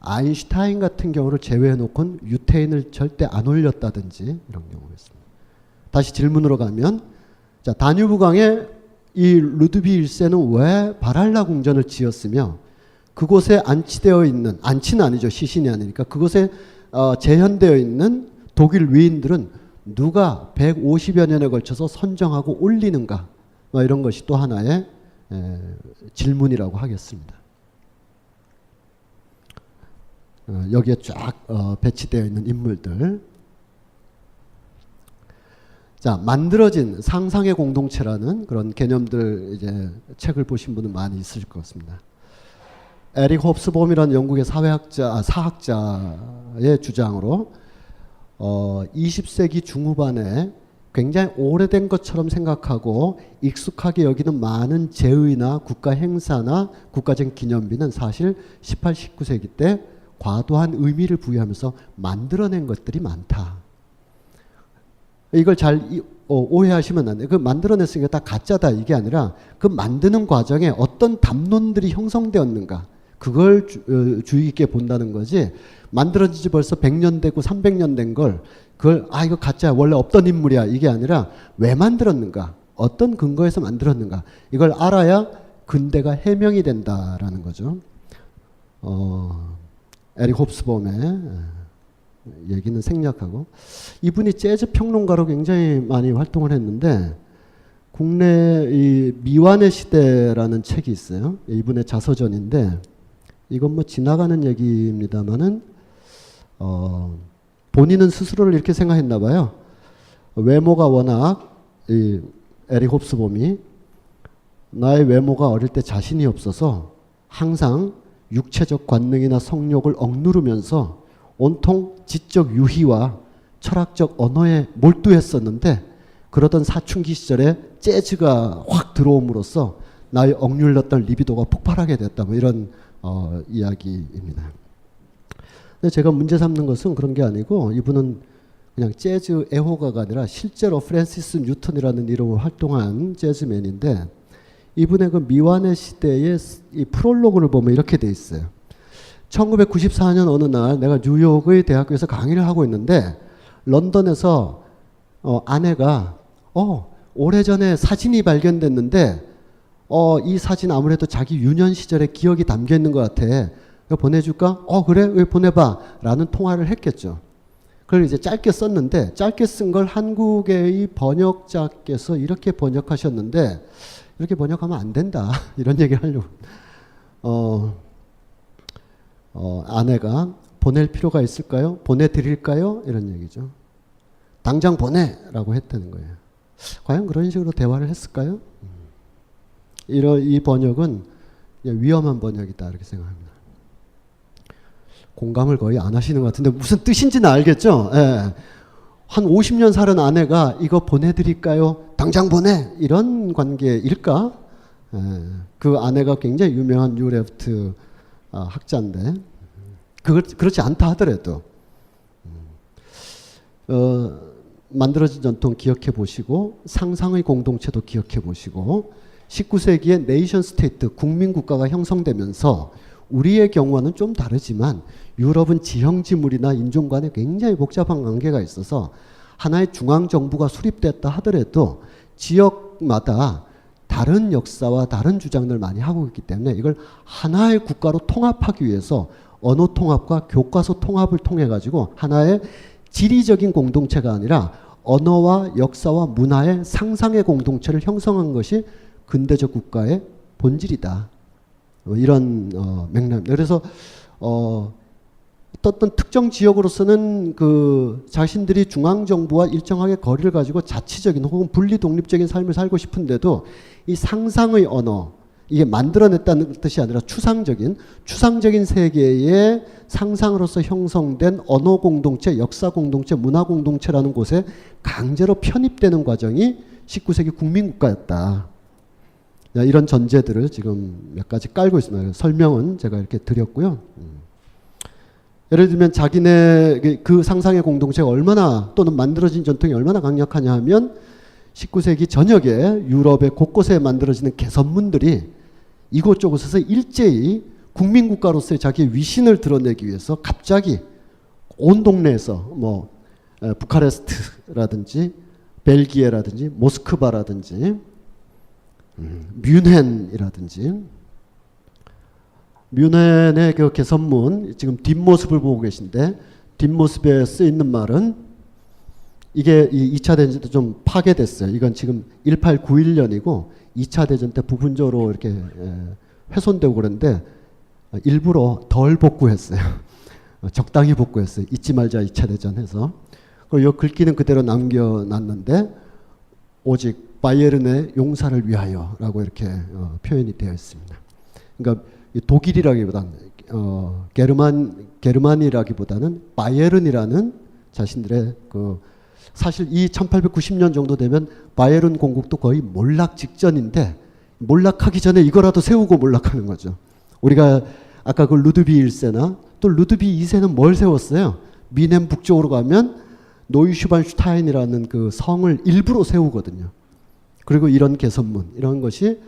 아인슈타인 같은 경우를 제외해놓고는 유태인을 절대 안 올렸다든지 이런 경우가 있습니다. 다시 질문으로 가면 자 다뉴브강에 이 루드비 1세는 왜 발할라 궁전을 지었으며 그곳에 안치되어 있는 안치는 아니죠. 시신이 아니니까 그곳에 재현되어 있는 독일 위인들은 누가 150여 년에 걸쳐서 선정하고 올리는가 이런 것이 또 하나의 질문이라고 하겠습니다. 여기에 쫙 배치되어 있는 인물들. 자, 만들어진 상상의 공동체라는 그런 개념들 이제 책을 보신 분은 많이 있을 것 같습니다. 에릭 홉스봄이라는 영국의 사학자의 주장으로 20세기 중후반에 굉장히 오래된 것처럼 생각하고 익숙하게 여기는 많은 제의나 국가 행사나 국가적 기념비는 사실 18, 19세기 때 과도한 의미를 부여하면서 만들어낸 것들이 많다. 이걸 잘 오해하시면 안 돼요. 그 만들어냈으니까 다 가짜다 이게 아니라 그 만드는 과정에 어떤 담론들이 형성되었는가 그걸 주의 깊게 본다는 거지 만들어진 지 벌써 100년 되고 300년 된 걸 그걸 이거 가짜야 원래 없던 인물이야 이게 아니라 왜 만들었는가 어떤 근거에서 만들었는가 이걸 알아야 근대가 해명이 된다라는 거죠. 에릭 홉스봄의 얘기는 생략하고 이분이 재즈 평론가로 굉장히 많이 활동을 했는데 국내 이 미완의 시대라는 책이 있어요. 이분의 자서전인데 이건 뭐 지나가는 얘기입니다만은 본인은 스스로를 이렇게 생각했나 봐요. 외모가 워낙 이 에릭 홉스봄이 나의 외모가 어릴 때 자신이 없어서 항상 육체적 관능이나 성욕을 억누르면서 온통 지적 유희와 철학적 언어에 몰두했었는데 그러던 사춘기 시절에 재즈가 확 들어옴으로써 나의 억눌렀던 리비도가 폭발하게 됐다. 뭐 이런 이야기입니다. 근데 제가 문제 삼는 것은 그런 게 아니고 이분은 그냥 재즈 애호가가 아니라 실제로 프랜시스 뉴턴이라는 이름으로 활동한 재즈맨인데 이분의 그 미완의 시대의 이 프롤로그를 보면 이렇게 돼 있어요. 1994년 어느 날 내가 뉴욕의 대학교에서 강의를 하고 있는데 런던에서 아내가 오래전에 사진이 발견됐는데 이 사진 아무래도 자기 유년 시절의 기억이 담겨 있는 것 같아. 이거 보내줄까? 그래, 왜 보내봐. 라는 통화를 했겠죠. 그걸 이제 짧게 썼는데, 짧게 쓴 걸 한국의 번역자께서 이렇게 번역하셨는데, 이렇게 번역하면 안 된다. 이런 얘기를 하려고. 아내가 보낼 필요가 있을까요? 보내드릴까요? 이런 얘기죠. 당장 보내라고 했다는 거예요. 과연 그런 식으로 대화를 했을까요? 이 번역은 위험한 번역이다 이렇게 생각합니다. 공감을 거의 안 하시는 것 같은데 무슨 뜻인지는 알겠죠? 예. 한 50년 살은 아내가 이거 보내드릴까요? 당장 보내! 이런 관계일까? 예. 그 아내가 굉장히 유명한 뉴레프트 학자인데 그렇지 않다 하더라도 만들어진 전통 기억해 보시고 상상의 공동체도 기억해 보시고 19세기에 네이션 스테이트 국민국가가 형성되면서 우리의 경우와는 좀 다르지만 유럽은 지형지물이나 인종 간에 굉장히 복잡한 관계가 있어서 하나의 중앙정부가 수립됐다 하더라도 지역마다 다른 역사와 다른 주장들을 많이 하고 있기 때문에 이걸 하나의 국가로 통합하기 위해서 언어 통합과 교과서 통합을 통해 가지고 하나의 지리적인 공동체가 아니라 언어와 역사와 문화의 상상의 공동체를 형성한 것이 근대적 국가의 본질이다. 이런 맥락입니다. 그래서 어떤 특정 지역으로서는 그 자신들이 중앙정부와 일정하게 거리를 가지고 자치적인 혹은 분리 독립적인 삶을 살고 싶은데도 이 상상의 언어, 이게 만들어냈다는 뜻이 아니라 추상적인 세계의 상상으로서 형성된 언어 공동체, 역사 공동체, 문화 공동체라는 곳에 강제로 편입되는 과정이 19세기 국민국가였다. 이런 전제들을 지금 몇 가지 깔고 있습니다. 설명은 제가 이렇게 드렸고요. 예를 들면 자기네 그 상상의 공동체가 얼마나 또는 만들어진 전통이 얼마나 강력하냐 하면 19세기 전역에 유럽의 곳곳에 만들어지는 개선문들이 이곳저곳에서 일제히 국민국가로서의 자기의 위신을 드러내기 위해서 갑자기 온 동네에서 뭐 부카레스트라든지 벨기에라든지 모스크바라든지 뮌헨이라든지 뮌헨의 그 개선문 지금 뒷모습을 보고 계신데 뒷모습에 쓰여 있는 말은 이게 이 2차 대전 때 좀 파괴됐어요. 이건 지금 1891년이고 2차 대전 때 부분적으로 이렇게 훼손되고 그런데 일부러 덜 복구했어요. 적당히 복구했어요. 잊지 말자 2차 대전 해서. 그리고 이 글귀는 그대로 남겨놨는데 오직 바이에른의 용사를 위하여라고 이렇게 표현이 되어 있습니다. 그러니까 독일이라기보다는 게르만이라기보다는 바이에른이라는 자신들의 그 사실 이 1890년 정도 되면 바이에른 공국도 거의 몰락 직전인데 몰락하기 전에 이거라도 세우고 몰락하는 거죠. 우리가 아까 그 루드비 1세나 또 루드비 2세는 뭘 세웠어요? 미넨 북쪽으로 가면 노이슈반슈타인이라는 그 성을 일부러 세우거든요. 그리고 이런 개선문 이런 것이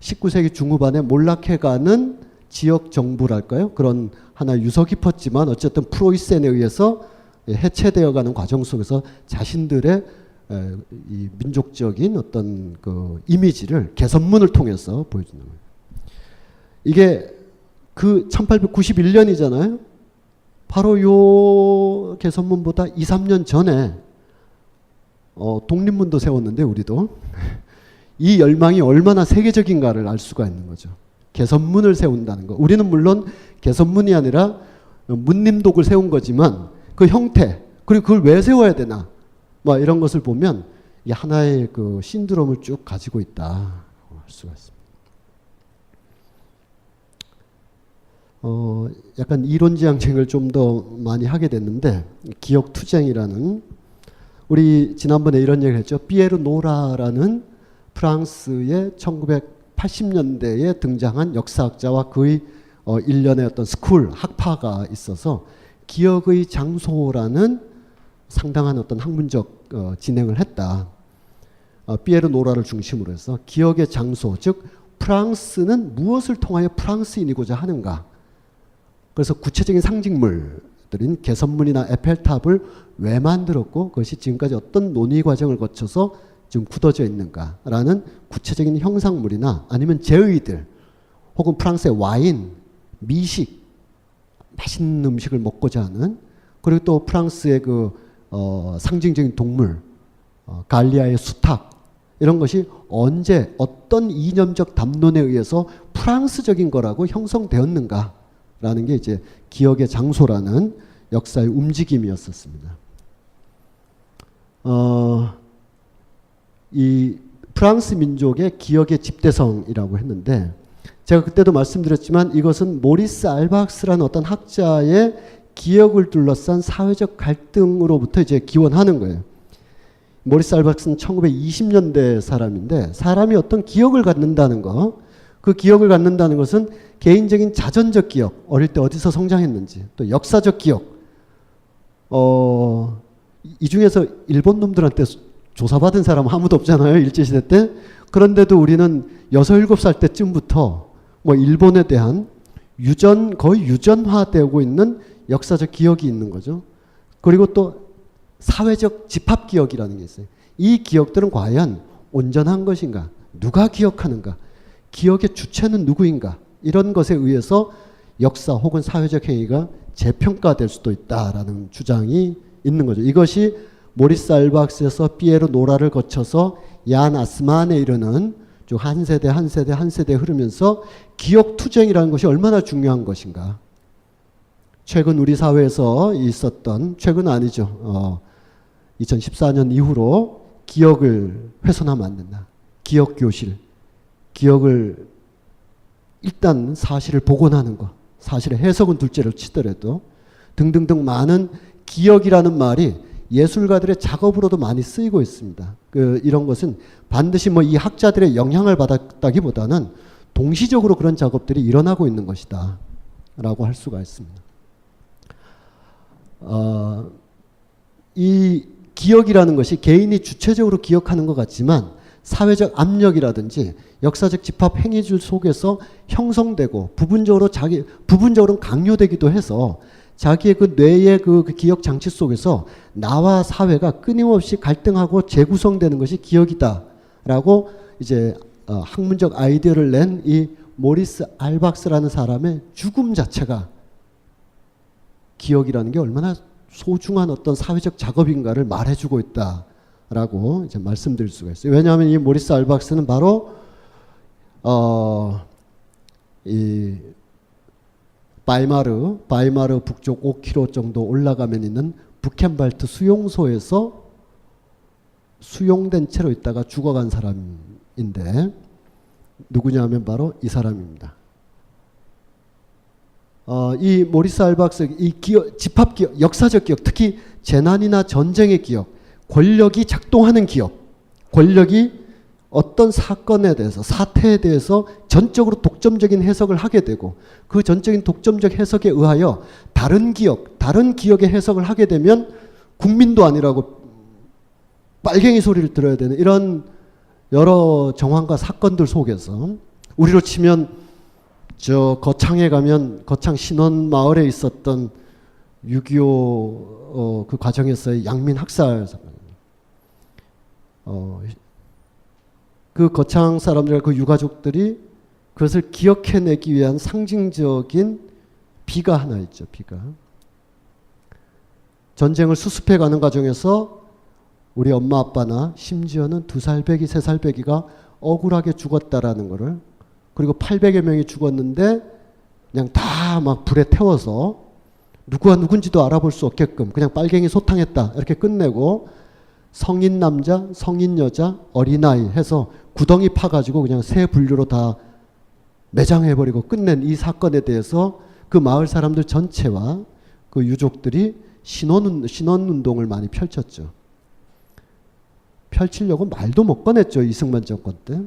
19세기 중후반에 몰락해가는 지역 정부랄까요? 그런 하나 유서 깊었지만 어쨌든 프로이센에 의해서 해체되어가는 과정 속에서 자신들의 이 민족적인 어떤 그 이미지를 개선문을 통해서 보여주는 거예요. 이게 그 1891년이잖아요. 바로 요 개선문보다 2, 3년 전에 독립문도 세웠는데 우리도 이 열망이 얼마나 세계적인가를 알 수가 있는 거죠. 개선문을 세운다는 거. 우리는 물론 개선문이 아니라 문림독을 세운 거지만 그 형태 그리고 그걸 왜 세워야 되나 뭐 이런 것을 보면 이 하나의 그 신드롬을 쭉 가지고 있다 할 수가 있습니다. 약간 이론지향책을 좀 더 많이 하게 됐는데 기억투쟁이라는 우리 지난번에 이런 얘기를 했죠. 피에르 노라라는 프랑스의 1980년대에 등장한 역사학자와 그의 일련의 어떤 스쿨 학파가 있어서 기억의 장소라는 상당한 어떤 학문적 진행을 했다. 피에르 노라를 중심으로 해서 기억의 장소, 즉 프랑스는 무엇을 통하여 프랑스인이고자 하는가. 그래서 구체적인 상징물들인 개선문이나 에펠탑을 왜 만들었고 그것이 지금까지 어떤 논의 과정을 거쳐서 지금 굳어져 있는가라는 구체적인 형상물이나 아니면 제의들 혹은 프랑스의 와인, 미식 맛있는 음식을 먹고자 하는, 그리고 또 프랑스의 그 상징적인 동물 갈리아의 수탉, 이런 것이 언제 어떤 이념적 담론에 의해서 프랑스적인 거라고 형성되었는가라는 게 이제 기억의 장소라는 역사의 움직임이었었습니다. 이 프랑스 민족의 기억의 집대성이라고 했는데, 제가 그때도 말씀드렸지만 이것은 모리스 알박스라는 어떤 학자의 기억을 둘러싼 사회적 갈등으로부터 이제 기원하는 거예요. 모리스 알박스는 1920년대 사람인데, 사람이 어떤 기억을 갖는다는 거, 그 기억을 갖는다는 것은 개인적인 자전적 기억, 어릴 때 어디서 성장했는지, 또 역사적 기억, 이 중에서 일본 놈들한테 조사받은 사람은 아무도 없잖아요, 일제시대 때. 그런데도 우리는 6, 7살 때쯤부터 뭐 일본에 대한 거의 유전화되고 있는 역사적 기억이 있는 거죠. 그리고 또 사회적 집합기억이라는 게 있어요. 이 기억들은 과연 온전한 것인가? 누가 기억하는가? 기억의 주체는 누구인가? 이런 것에 의해서 역사 혹은 사회적 행위가 재평가될 수도 있다라는 주장이 있는 거죠. 이것이 모리스 알박스에서 피에르 노라를 거쳐서 얀 아스만에 이르는 쭉 한 세대 한 세대 한 세대 흐르면서 기억 투쟁이라는 것이 얼마나 중요한 것인가. 최근 우리 사회에서 있었던, 최근 아니죠, 2014년 이후로 기억을 훼손하면 안 된다. 기억교실, 기억을 일단 사실을 복원하는 것, 사실의 해석은 둘째로 치더라도 등등등 많은 기억이라는 말이 예술가들의 작업으로도 많이 쓰이고 있습니다. 이런 것은 반드시 뭐 이 학자들의 영향을 받았다기보다는 동시적으로 그런 작업들이 일어나고 있는 것이다 라고 할 수가 있습니다. 이 기억이라는 것이 개인이 주체적으로 기억하는 것 같지만 사회적 압력이라든지 역사적 집합 행위줄 속에서 형성되고 부분적으로는 강요되기도 해서 자기의 그 뇌의 그 기억 장치 속에서 나와 사회가 끊임없이 갈등하고 재구성되는 것이 기억이다라고 이제 학문적 아이디어를 낸 이 모리스 알박스라는 사람의 죽음 자체가 기억이라는 게 얼마나 소중한 어떤 사회적 작업인가를 말해주고 있다라고 이제 말씀드릴 수가 있어요. 왜냐하면 이 모리스 알박스는 바로 이 바이마르 북쪽 5km 정도 올라가면 있는 부켄발트 수용소에서 수용된 채로 있다가 죽어간 사람인데, 누구냐면 바로 이 사람입니다. 이 모리스 알박스, 이 기억, 집합 기억, 역사적 기억, 특히 재난이나 전쟁의 기억, 권력이 작동하는 기억, 권력이 어떤 사건에 대해서, 사태에 대해서 전적으로 독점적인 해석을 하게 되고, 그 전적인 독점적 해석에 의하여 다른 기억의 해석을 하게 되면 국민도 아니라고 빨갱이 소리를 들어야 되는 이런 여러 정황과 사건들 속에서, 우리로 치면 저 거창에 가면 거창 신원 마을에 있었던 6.25 그 과정에서의 양민 학살 사건, 그 거창 사람들과 그 유가족들이 그것을 기억해내기 위한 상징적인 비가 하나 있죠. 비가. 전쟁을 수습해가는 과정에서 우리 엄마 아빠나 심지어는 2살배기 3살배기가 억울하게 죽었다라는 거를, 그리고 800여 명이 죽었는데 그냥 다 막 불에 태워서 누구가 누군지도 알아볼 수 없게끔 그냥 빨갱이 소탕했다 이렇게 끝내고, 성인 남자, 성인 여자, 어린아이 해서 구덩이 파가지고 그냥 새 분류로 다 매장해버리고 끝낸 이 사건에 대해서 그 마을 사람들 전체와 그 유족들이 신원운동을 많이 펼쳤죠. 펼치려고 말도 못 꺼냈죠, 이승만 정권 때.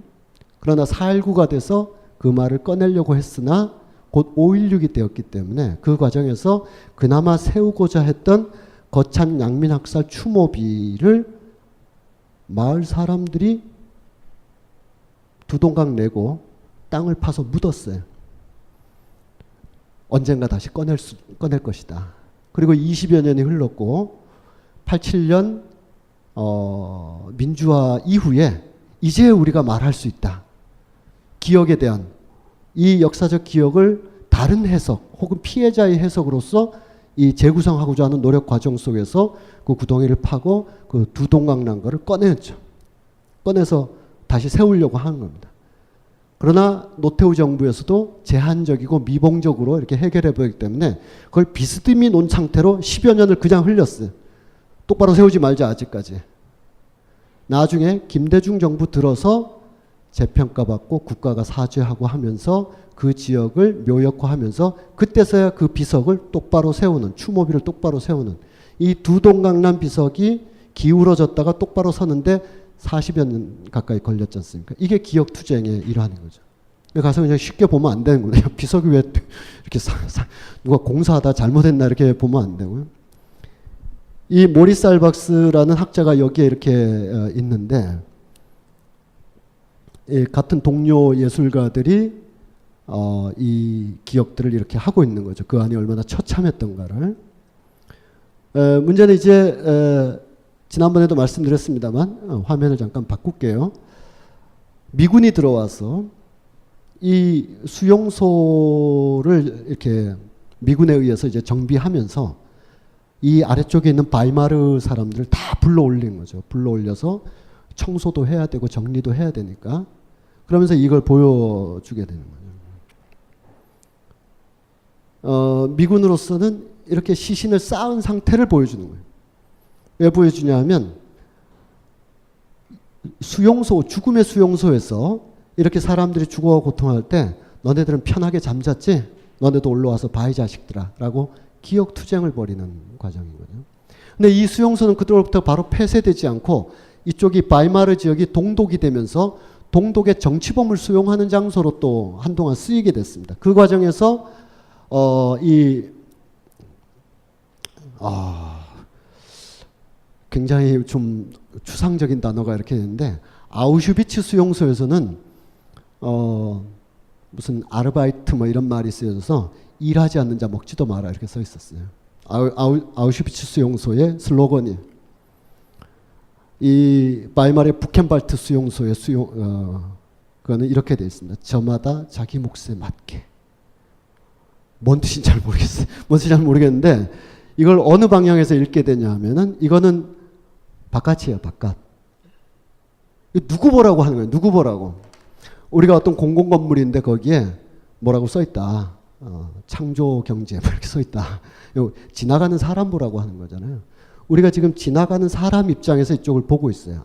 그러나 4.19가 돼서 그 말을 꺼내려고 했으나 곧 5.16이 되었기 때문에 그 과정에서 그나마 세우고자 했던 거창 양민학살 추모비를 마을 사람들이 두동강 내고 땅을 파서 묻었어요. 언젠가 다시 꺼낼 것이다. 그리고 20여 년이 흘렀고 87년 민주화 이후에 이제 우리가 말할 수 있다. 기억에 대한 이 역사적 기억을 다른 해석 혹은 피해자의 해석으로서 이 재구성하고자 하는 노력 과정 속에서 그 구덩이를 파고 그 두 동강 난 거를 꺼냈죠. 꺼내서 다시 세우려고 하는 겁니다. 그러나 노태우 정부에서도 제한적이고 미봉적으로 이렇게 해결해 보기 때문에 그걸 비스듬히 놓은 상태로 10여 년을 그냥 흘렸어요. 똑바로 세우지 말자 아직까지. 나중에 김대중 정부 들어서 재평가받고 국가가 사죄하고 하면서 그 지역을 묘역화하면서 그때서야 그 비석을 똑바로 세우는, 추모비를 똑바로 세우는 이 두 동강남 비석이 기울어졌다가 똑바로 서는데 40여 년 가까이 걸렸지 않습니까? 이게 기억투쟁의 일환인 거죠. 가서 그냥 쉽게 보면 안 되는 거예요. 비석이 왜 이렇게 누가 공사하다 잘못했나 이렇게 보면 안 되고요. 이 모리스 알박스라는 학자가 여기에 이렇게 있는데 같은 동료 예술가들이 이 기억들을 이렇게 하고 있는 거죠. 그 안이 얼마나 처참했던가를. 문제는 이제 지난번에도 말씀드렸습니다만 화면을 잠깐 바꿀게요. 미군이 들어와서 이 수용소를 이렇게 미군에 의해서 이제 정비하면서 이 아래쪽에 있는 바이마르 사람들을 다 불러 올린 거죠. 불러 올려서 청소도 해야 되고 정리도 해야 되니까. 그러면서 이걸 보여주게 되는 거예요. 미군으로서는 이렇게 시신을 쌓은 상태를 보여주는 거예요. 왜 보여주냐 하면 수용소, 죽음의 수용소에서 이렇게 사람들이 죽어 고통할 때 너네들은 편하게 잠잤지? 너네도 올라와서 봐 이 자식들아 라고 기억투쟁을 벌이는 과정인 거죠. 근데 이 수용소는 그때부터 바로 폐쇄되지 않고 이쪽이 바이마르 지역이 동독이 되면서 동독의 정치범을 수용하는 장소로 또 한동안 쓰이게 됐습니다. 그 과정에서 굉장히 좀 추상적인 단어가 이렇게 있는데 아우슈비츠 수용소에서는 무슨 아르바이트 뭐 이런 말이 쓰여져서 일하지 않는 자 먹지도 마라 이렇게 써 있었어요. 아우슈비츠 수용소의 슬로건이 이 바이마르의 부켄발트 수용소의 그거는 이렇게 되어 있습니다. 저마다 자기 몫에 맞게. 뭔 뜻인지 잘 모르겠어요. 뭔 뜻인지 잘 모르겠는데 이걸 어느 방향에서 읽게 되냐 하면은 이거는 바깥이에요. 바깥. 누구 보라고 하는 거예요. 누구 보라고. 우리가 어떤 공공건물인데 거기에 뭐라고 써 있다. 창조 경제 이렇게 써 있다. 지나가는 사람 보라고 하는 거잖아요. 우리가 지금 지나가는 사람 입장에서 이쪽을 보고 있어요.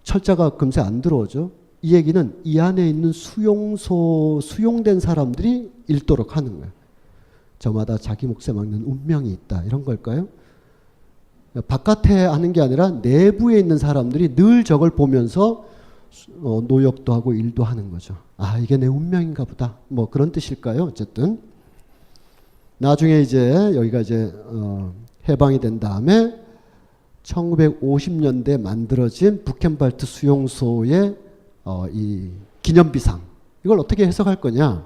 철자가 금세 안 들어오죠. 이 얘기는 이 안에 있는 수용소, 수용된 사람들이 읽도록 하는 거예요. 저마다 자기 몫에 맞는 운명이 있다. 이런 걸까요? 바깥에 하는 게 아니라 내부에 있는 사람들이 늘 저걸 보면서 노역도 하고 일도 하는 거죠. 아, 이게 내 운명인가 보다. 뭐 그런 뜻일까요? 어쨌든. 나중에 이제 여기가 이제 해방이 된 다음에 1950년대 만들어진 부켄발트 수용소의 이 기념비상. 이걸 어떻게 해석할 거냐?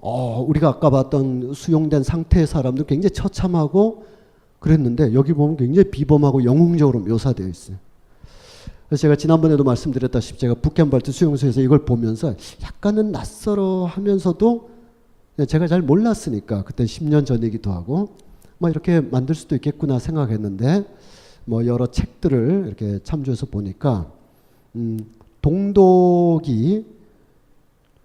우리가 아까 봤던 수용된 상태의 사람들 굉장히 처참하고 그랬는데 여기 보면 굉장히 비범하고 영웅적으로 묘사되어 있어요. 그래서 제가 지난번에도 말씀드렸다시피 제가 부켄발트 수용소에서 이걸 보면서 약간은 낯설어 하면서도 제가 잘 몰랐으니까 그때 10년 전이기도 하고 뭐 이렇게 만들 수도 있겠구나 생각했는데 뭐 여러 책들을 이렇게 참조해서 보니까 동독이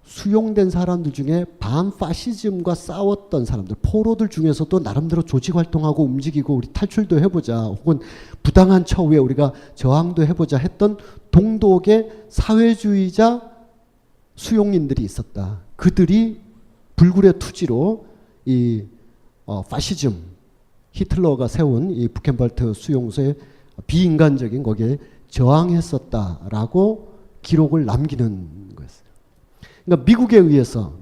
수용된 사람들 중에 반파시즘과 싸웠던 사람들, 포로들 중에서도 나름대로 조직 활동하고 움직이고 우리 탈출도 해보자 혹은 부당한 처우에 우리가 저항도 해보자 했던 동독의 사회주의자 수용인들이 있었다. 그들이 불굴의 투지로 이 파시즘, 히틀러가 세운 이 부켄발트 수용소의 비인간적인 거기에 저항했었다라고 기록을 남기는 거였어요. 그러니까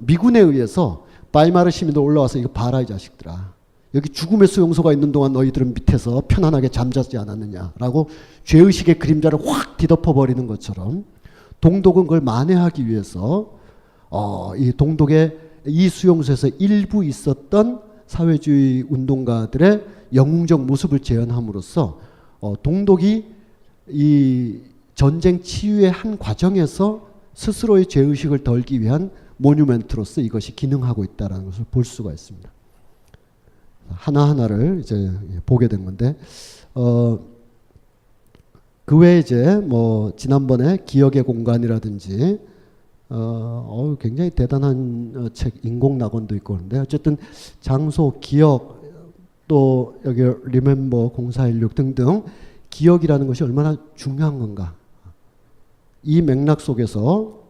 미군에 의해서 바이마르 시민들 올라와서 이거 봐라 이 자식들아. 여기 죽음의 수용소가 있는 동안 너희들은 밑에서 편안하게 잠자지 않았느냐라고 죄의식의 그림자를 확 뒤덮어버리는 것처럼 동독은 그걸 만회하기 위해서 이 동독의 이 수용소에서 일부 있었던 사회주의 운동가들의 영웅적 모습을 재현함으로써 동독이 이 전쟁 치유의 한 과정에서 스스로의 죄의식을 덜기 위한 모뉴멘트로서 이것이 기능하고 있다는 것을 볼 수가 있습니다. 하나하나를 이제 보게 된 건데, 그 외에 이제 뭐 지난번에 기억의 공간이라든지 굉장히 대단한 책 인공낙원도 있고 그런데 어쨌든 장소, 기억, 또 여기 리멤버 0416 등등 기억이라는 것이 얼마나 중요한 건가. 이 맥락 속에서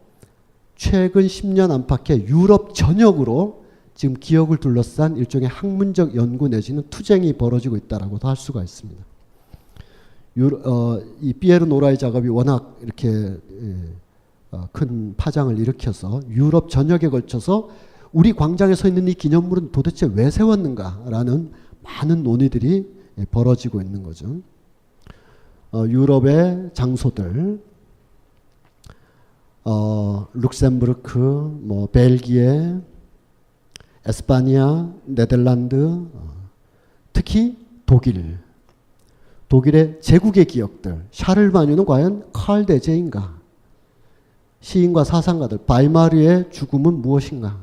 최근 10년 안팎의 유럽 전역으로 지금 기억을 둘러싼 일종의 학문적 연구 내지는 투쟁이 벌어지고 있다라고도 할 수가 있습니다. 이 피에르 노라의 작업이 워낙 이렇게 큰 파장을 일으켜서 유럽 전역에 걸쳐서 우리 광장에 서 있는 이 기념물은 도대체 왜 세웠는가라는 많은 논의들이 벌어지고 있는 거죠. 유럽의 장소들, 룩셈부르크, 뭐 벨기에, 에스파니아, 네덜란드, 특히 독일의 제국의 기억들. 샤를마뉴는 과연 칼 대제인가? 시인과 사상가들, 바이마르의 죽음은 무엇인가?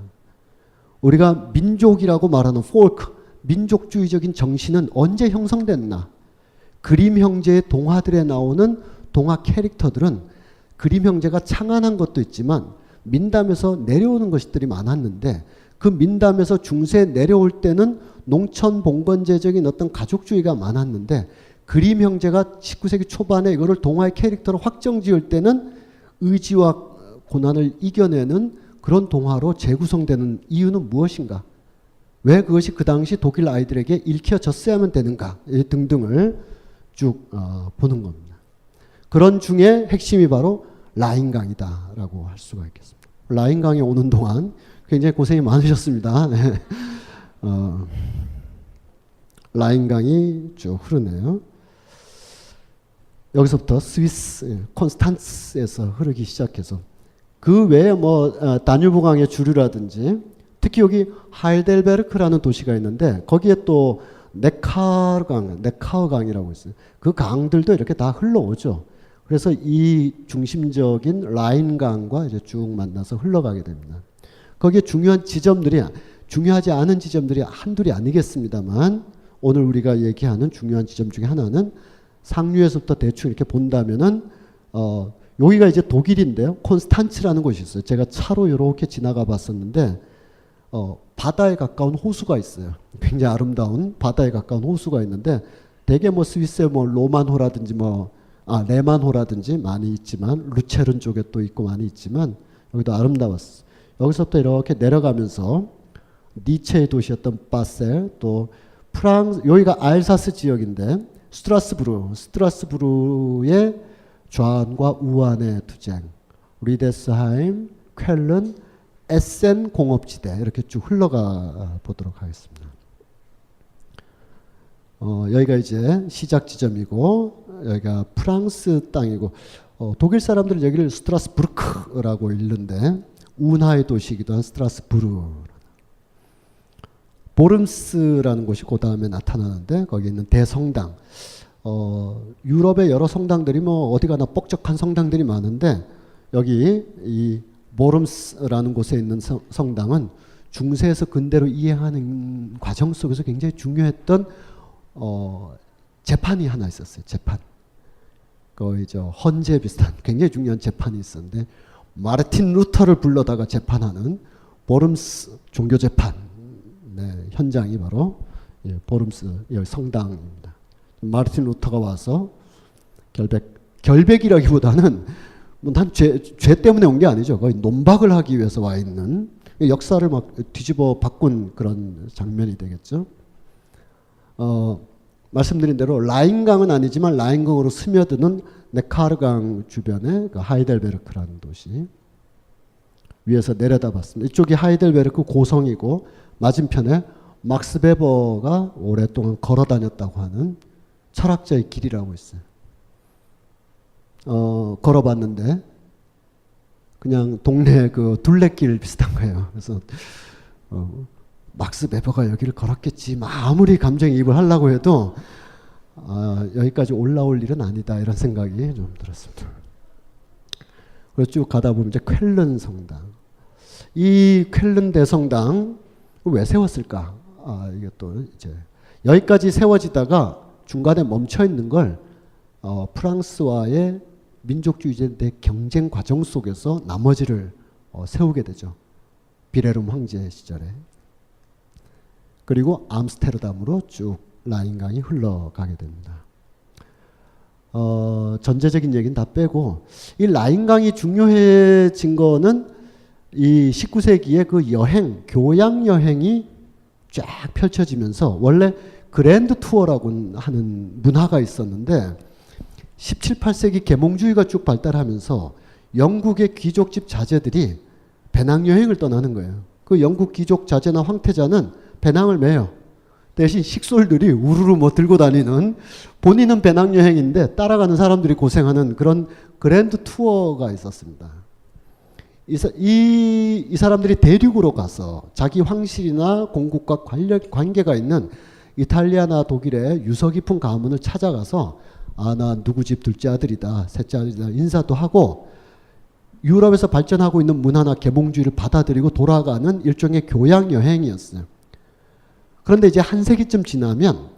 우리가 민족이라고 말하는 폴크, 민족주의적인 정신은 언제 형성됐나? 그림 형제의 동화들에 나오는 동화 캐릭터들은 그림 형제가 창안한 것도 있지만 민담에서 내려오는 것들이 많았는데, 그 민담에서 중세에 내려올 때는 농촌 봉건제적인 어떤 가족주의가 많았는데, 그림 형제가 19세기 초반에 이거를 동화의 캐릭터로 확정 지을 때는 의지와 고난을 이겨내는 그런 동화로 재구성되는 이유는 무엇인가? 왜 그것이 그 당시 독일 아이들에게 읽혀졌어야만 되는가? 등등을 쭉 보는 겁니다. 그런 중에 핵심이 바로 라인강이다라고 할 수가 있겠습니다. 라인강에 오는 동안 굉장히 고생이 많으셨습니다. 네. 라인강이 쭉 흐르네요. 여기서부터 스위스 콘스탄츠에서 흐르기 시작해서 그 외에 뭐 다뉴브강의 주류라든지 특히 여기 하이델베르크라는 도시가 있는데 거기에 또 네카우강이라고 있어요. 그 강들도 이렇게 다 흘러오죠. 그래서 이 중심적인 라인강과 이제 쭉 만나서 흘러가게 됩니다. 거기에 중요한 지점들이 중요하지 않은 지점들이 한둘이 아니겠습니다만 오늘 우리가 얘기하는 중요한 지점 중에 하나는 상류에서부터 대충 이렇게 본다면은 여기가 이제 독일인데요. 콘스탄츠라는 곳이 있어요. 제가 차로 이렇게 지나가 봤었는데 바다에 가까운 호수가 있어요. 굉장히 아름다운 바다에 가까운 호수가 있는데 대개 뭐 스위스에 뭐 로만호라든지 레만호라든지 많이 있지만 루체른 쪽에 또 있고 많이 있지만 여기도 아름다웠어요. 여기서부터 이렇게 내려가면서 니체의 도시였던 바셀, 또 프랑스, 여기가 알사스 지역인데 스트라스부르의 좌안과 우안의 투쟁, 리데스하임, 쾰른, 에센 공업지대 이렇게 쭉 흘러가 보도록 하겠습니다. 여기가 이제 시작 지점이고 여기가 프랑스 땅이고 독일 사람들은 여기를 스트라스부르크라고 읽는데 운하의 도시이기도 한 스트라스부르. 보름스라는 곳이 그 다음에 나타나는데 거기 있는 대성당. 유럽의 여러 성당들이 뭐 어디 가나 뻑적한 성당들이 많은데 여기 이 보름스라는 곳에 있는 성당은 중세에서 근대로 이해하는 과정 속에서 굉장히 중요했던 재판이 하나 있었어요. 재판. 거의 헌재 비슷한 굉장히 중요한 재판이 있었는데 마르틴 루터를 불러다가 재판하는 보름스 종교 재판 현장이 바로 보름스 성당입니다. 마르틴 루터가 와서 결백이라기보다는 죄 때문에 온 게 아니죠. 거의 논박을 하기 위해서 와 있는 역사를 막 뒤집어 바꾼 그런 장면이 되겠죠. 말씀드린 대로 라인강은 아니지만 라인강으로 스며드는 네카르강 주변의 그 하이델베르크라는 도시 위에서 내려다봤습니다. 이쪽이 하이델베르크 고성이고 맞은편에 막스 베버가 오랫동안 걸어 다녔다고 하는 철학자의 길이라고 있어요. 걸어봤는데 그냥 동네 그 둘레길 비슷한 거예요. 그래서 막스 베버가 여기를 걸었겠지. 아무리 감정이입을 하려고 해도 여기까지 올라올 일은 아니다 이런 생각이 좀 들었습니다. 그래서 쭉 가다 보면 이제 쾰른 성당. 이 쾰른 대성당 왜 세웠을까? 이게 또 이제 여기까지 세워지다가 중간에 멈춰 있는 걸 프랑스와의 민족주의자들의 경쟁 과정 속에서 나머지를 세우게 되죠. 비레룸 황제 시절에. 그리고 암스테르담으로 쭉 라인강이 흘러가게 됩니다. 전제적인 얘기는 다 빼고 이 라인강이 중요해진 거는 이 19세기의 그 여행, 교양 여행이 쫙 펼쳐지면서 원래 그랜드 투어라고 하는 문화가 있었는데 17, 18세기 계몽주의가 쭉 발달하면서 영국의 귀족집 자제들이 배낭여행을 떠나는 거예요. 그 영국 귀족 자제나 황태자는 배낭을 메요. 대신 식솔들이 우르르 뭐 들고 다니는, 본인은 배낭여행인데 따라가는 사람들이 고생하는 그런 그랜드 투어가 있었습니다. 이 사람들이 대륙으로 가서 자기 황실이나 공국과 관계가 있는 이탈리아나 독일의 유서 깊은 가문을 찾아가서 나 누구 집 둘째 아들이다, 셋째 아들이다 인사도 하고 유럽에서 발전하고 있는 문화나 계몽주의를 받아들이고 돌아가는 일종의 교양 여행이었어요. 그런데 이제 한 세기쯤 지나면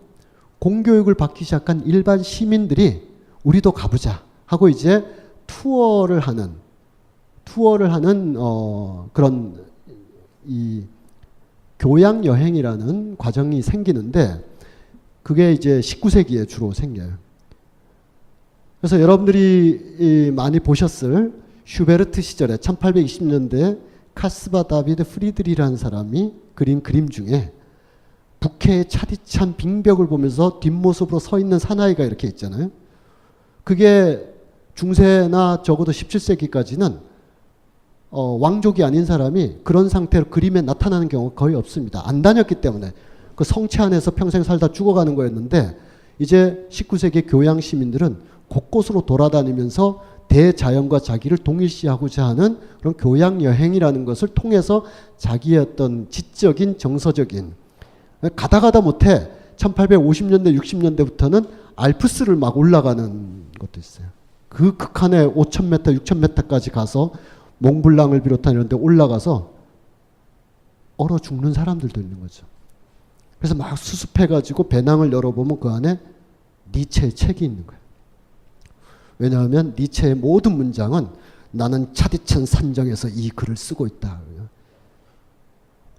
공교육을 받기 시작한 일반 시민들이 우리도 가보자 하고 이제 투어를 하는 그런 이 교양 여행이라는 과정이 생기는데 그게 이제 19세기에 주로 생겨요. 그래서 여러분들이 많이 보셨을 슈베르트 시절에 1820년대 카스바 다비드 프리드리라는 사람이 그린 그림 중에 북해의 차디찬 빙벽을 보면서 뒷모습으로 서 있는 사나이가 이렇게 있잖아요. 그게 중세나 적어도 17세기까지는 왕족이 아닌 사람이 그런 상태로 그림에 나타나는 경우가 거의 없습니다. 안 다녔기 때문에 그 성체 안에서 평생 살다 죽어가는 거였는데 이제 19세기 교양 시민들은 곳곳으로 돌아다니면서 대자연과 자기를 동일시하고자 하는 그런 교양 여행이라는 것을 통해서 자기의 어떤 지적인 정서적인 가다 못해 1850년대 60년대부터는 알프스를 막 올라가는 것도 있어요. 그 극한의 5,000m 6,000m까지 가서 몽블랑을 비롯한 이런 데 올라가서 얼어 죽는 사람들도 있는 거죠. 그래서 막 수습해가지고 배낭을 열어보면 그 안에 니체의 책이 있는 거예요. 왜냐하면 니체의 모든 문장은 나는 차디찬 산정에서 이 글을 쓰고 있다.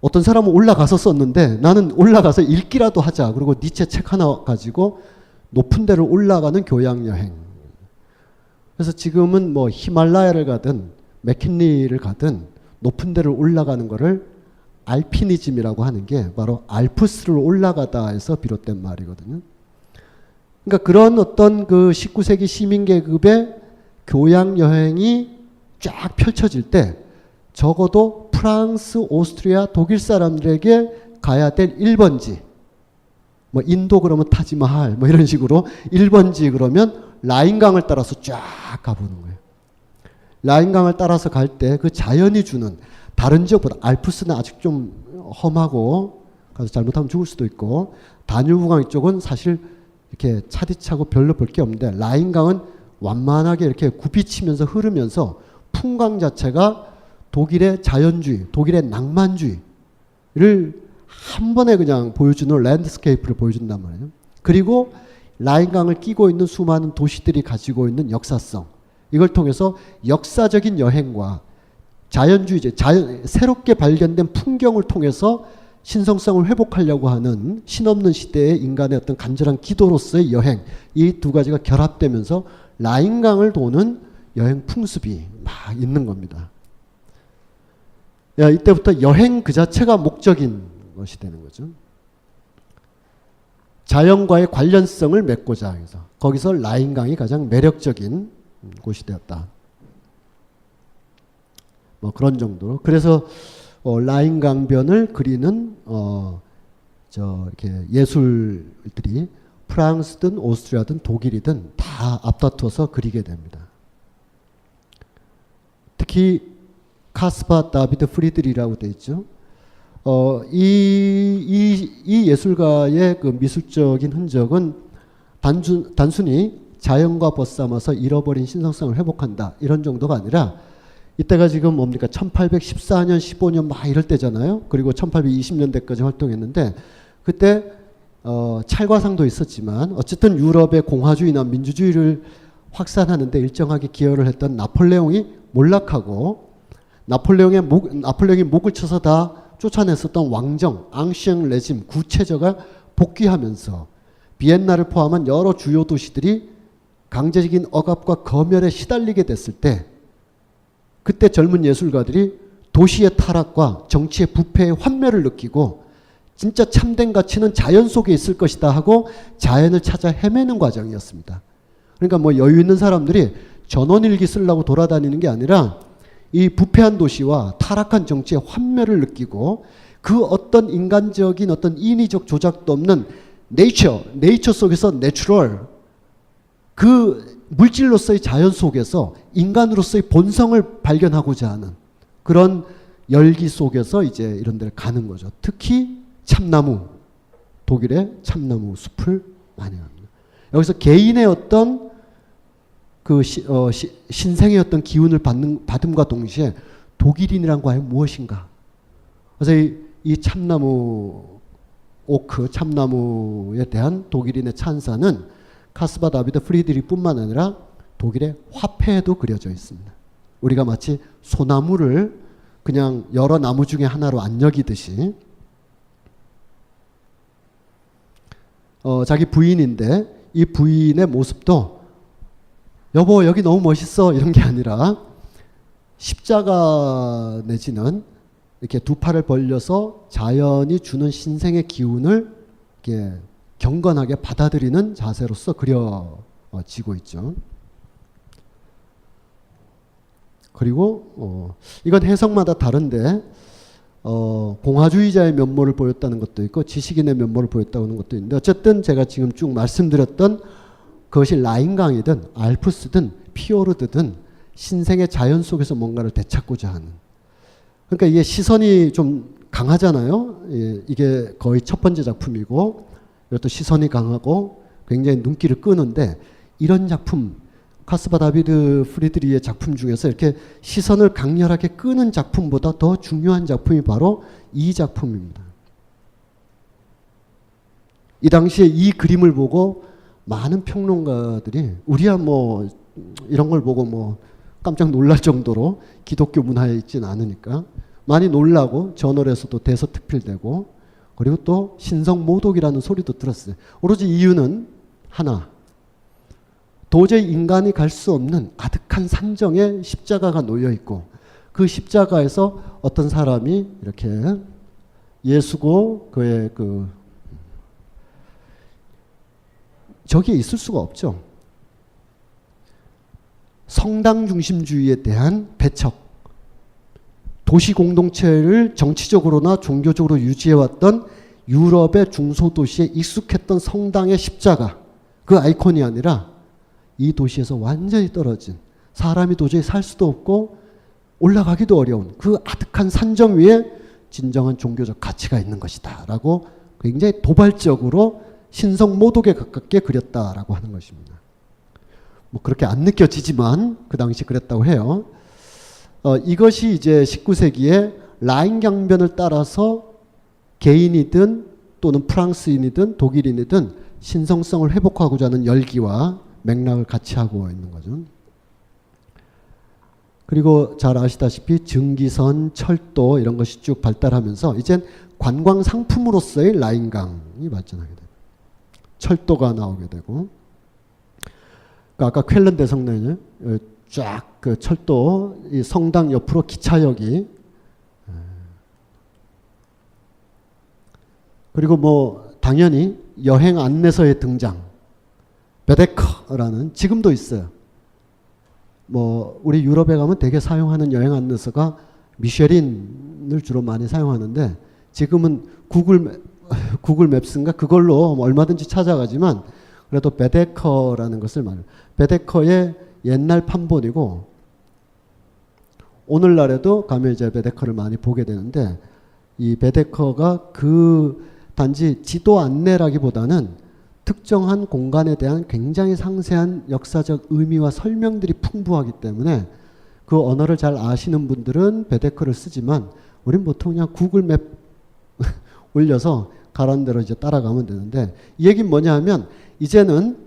어떤 사람은 올라가서 썼는데 나는 올라가서 읽기라도 하자. 그리고 니체 책 하나 가지고 높은 데를 올라가는 교양 여행. 그래서 지금은 뭐 히말라야를 가든 맥킨리를 가든 높은 데를 올라가는 거를 알피니즘이라고 하는 게 바로 알프스를 올라가다 해서 비롯된 말이거든요. 그러니까 그런 어떤 그 19세기 시민계급의 교양 여행이 쫙 펼쳐질 때 적어도 프랑스, 오스트리아, 독일 사람들에게 가야 될 1번지, 뭐 인도 그러면 타지마할 뭐 이런 식으로 1번지 그러면 라인강을 따라서 쫙 가보는 거예요. 라인강을 따라서 갈 때 그 자연이 주는 다른 지역보다 알프스는 아직 좀 험하고 가서 잘못하면 죽을 수도 있고 다뉴브강 이쪽은 사실 이렇게 차디차고 별로 볼 게 없는데 라인강은 완만하게 이렇게 굽이치면서 흐르면서 풍광 자체가 독일의 자연주의, 독일의 낭만주의를 한 번에 그냥 보여주는 랜드스케이프를 보여준단 말이에요. 그리고 라인강을 끼고 있는 수많은 도시들이 가지고 있는 역사성, 이걸 통해서 역사적인 여행과 자연주의제, 새롭게 발견된 풍경을 통해서 신성성을 회복하려고 하는 신없는 시대의 인간의 어떤 간절한 기도로서의 여행, 이 두 가지가 결합되면서 라인강을 도는 여행 풍습이 막 있는 겁니다. 이때부터 여행 그 자체가 목적인 것이 되는 거죠. 자연과의 관련성을 맺고자 해서 거기서 라인강이 가장 매력적인 곳이 되었다. 뭐 그런 정도로. 그래서 라인강변을 그리는 이렇게 예술들이 프랑스든 오스트리아든 독일이든 다 앞다퉈서 그리게 됩니다. 특히 카스파 다비드 프리드리라고 되어 있죠. 이 예술가의 그 미술적인 흔적은 단순히 자연과 벗삼아서 잃어버린 신성성을 회복한다 이런 정도가 아니라 이때가 지금 뭡니까? 1814년, 15년 막 이럴 때잖아요. 그리고 1820년대까지 활동했는데 그때 찰과상도 있었지만 어쨌든 유럽의 공화주의나 민주주의를 확산하는데 일정하게 기여를 했던 나폴레옹이 몰락하고 나폴레옹이 목을 쳐서 다 쫓아냈었던 왕정, 앙시앙 레짐, 구체제가 복귀하면서 비엔나를 포함한 여러 주요 도시들이 강제적인 억압과 검열에 시달리게 됐을 때 그때 젊은 예술가들이 도시의 타락과 정치의 부패의 환멸을 느끼고 진짜 참된 가치는 자연 속에 있을 것이다 하고 자연을 찾아 헤매는 과정이었습니다. 그러니까 뭐 여유 있는 사람들이 전원일기 쓰려고 돌아다니는 게 아니라 이 부패한 도시와 타락한 정치의 환멸을 느끼고 그 어떤 인간적인 어떤 인위적 조작도 없는 네이처 속에서 내추럴 그 물질로서의 자연 속에서 인간으로서의 본성을 발견하고자 하는 그런 열기 속에서 이제 이런 데를 가는 거죠. 특히 참나무, 독일의 참나무 숲을 많이 합니다. 여기서 개인의 어떤 그 신생의 어떤 기운을 받음과 동시에 독일인이란 과연 무엇인가? 그래서 이 참나무 오크, 참나무에 대한 독일인의 찬사는 카스바 다비드 프리드리흐뿐만 아니라 독일의 화폐에도 그려져 있습니다. 우리가 마치 소나무를 그냥 여러 나무 중에 하나로 안 여기듯이 자기 부인인데 이 부인의 모습도 여보 여기 너무 멋있어 이런 게 아니라 십자가 내지는 이렇게 두 팔을 벌려서 자연이 주는 신생의 기운을 이렇게 경건하게 받아들이는 자세로서 그려지고 있죠. 그리고 이건 해석마다 다른데 공화주의자의 면모를 보였다는 것도 있고 지식인의 면모를 보였다는 것도 있는데 어쨌든 제가 지금 쭉 말씀드렸던 그것이 라인강이든 알프스든 피오르드든 신생의 자연 속에서 뭔가를 되찾고자 하는 그러니까 이게 시선이 좀 강하잖아요. 이게 거의 첫 번째 작품이고 이것도 시선이 강하고 굉장히 눈길을 끄는데 이런 작품 카스바 다비드 프리드리히의 작품 중에서 이렇게 시선을 강렬하게 끄는 작품보다 더 중요한 작품이 바로 이 작품입니다. 이 당시에 이 그림을 보고 많은 평론가들이 우리야 뭐 이런 걸 보고 뭐 깜짝 놀랄 정도로 기독교 문화에 있지는 않으니까 많이 놀라고 저널에서도 대서특필되고 그리고 또 신성모독이라는 소리도 들었어요. 오로지 이유는 하나, 도저히 인간이 갈 수 없는 아득한 산정에 십자가가 놓여 있고 그 십자가에서 어떤 사람이 이렇게 예수고 그의 그 저기에 있을 수가 없죠. 성당 중심주의에 대한 배척, 도시 공동체를 정치적으로나 종교적으로 유지해왔던 유럽의 중소도시에 익숙했던 성당의 십자가, 그 아이콘이 아니라 이 도시에서 완전히 떨어진 사람이 도저히 살 수도 없고 올라가기도 어려운 그 아득한 산정 위에 진정한 종교적 가치가 있는 것이다 라고 굉장히 도발적으로 신성모독에 가깝게 그렸다라고 하는 것입니다. 뭐 그렇게 안 느껴지지만 그 당시 그랬다고 해요. 이것이 이제 19세기에 라인 강변을 따라서 개인이든 또는 프랑스인이든 독일인이든 신성성을 회복하고자 하는 열기와 맥락을 같이 하고 있는 거죠. 그리고 잘 아시다시피 증기선, 철도 이런 것이 쭉 발달하면서 이젠 관광 상품으로서의 라인강이 발전하게 됩니다. 철도가 나오게 되고 아까 쾰른 대성당에 쫙 그 철도 이 성당 옆으로 기차역이 그리고 뭐 당연히 여행 안내서의 등장 베데커라는 지금도 있어요. 뭐 우리 유럽에 가면 되게 사용하는 여행 안내서가 미쉐린을 주로 많이 사용하는데 지금은 구글 맵스인가 그걸로 뭐 얼마든지 찾아가지만 그래도 베데커라는 것을 말해요. 베데커의 옛날 판본이고 오늘날에도 가면 이제 베데커를 많이 보게 되는데 이 베데커가 그 단지 지도 안내라기보다는 특정한 공간에 대한 굉장히 상세한 역사적 의미와 설명들이 풍부하기 때문에 그 언어를 잘 아시는 분들은 베데커를 쓰지만 우린 보통 그냥 구글 맵 올려서 가라는 대로 이제 따라가면 되는데, 이 얘기는 뭐냐 하면 이제는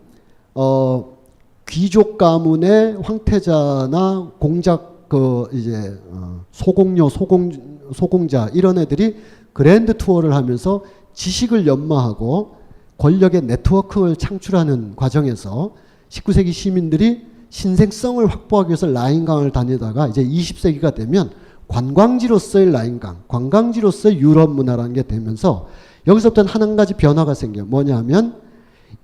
귀족 가문의 황태자나 공작 이제 소공녀 소공자 이런 애들이 그랜드 투어를 하면서 지식을 연마하고 권력의 네트워크를 창출하는 과정에서 19세기 시민들이 신생성을 확보하기 위해서 라인강을 다니다가 이제 20세기가 되면 관광지로서의 라인강, 관광지로서의 유럽 문화라는 게 되면서 여기서부터는 한 가지 변화가 생겨요. 뭐냐면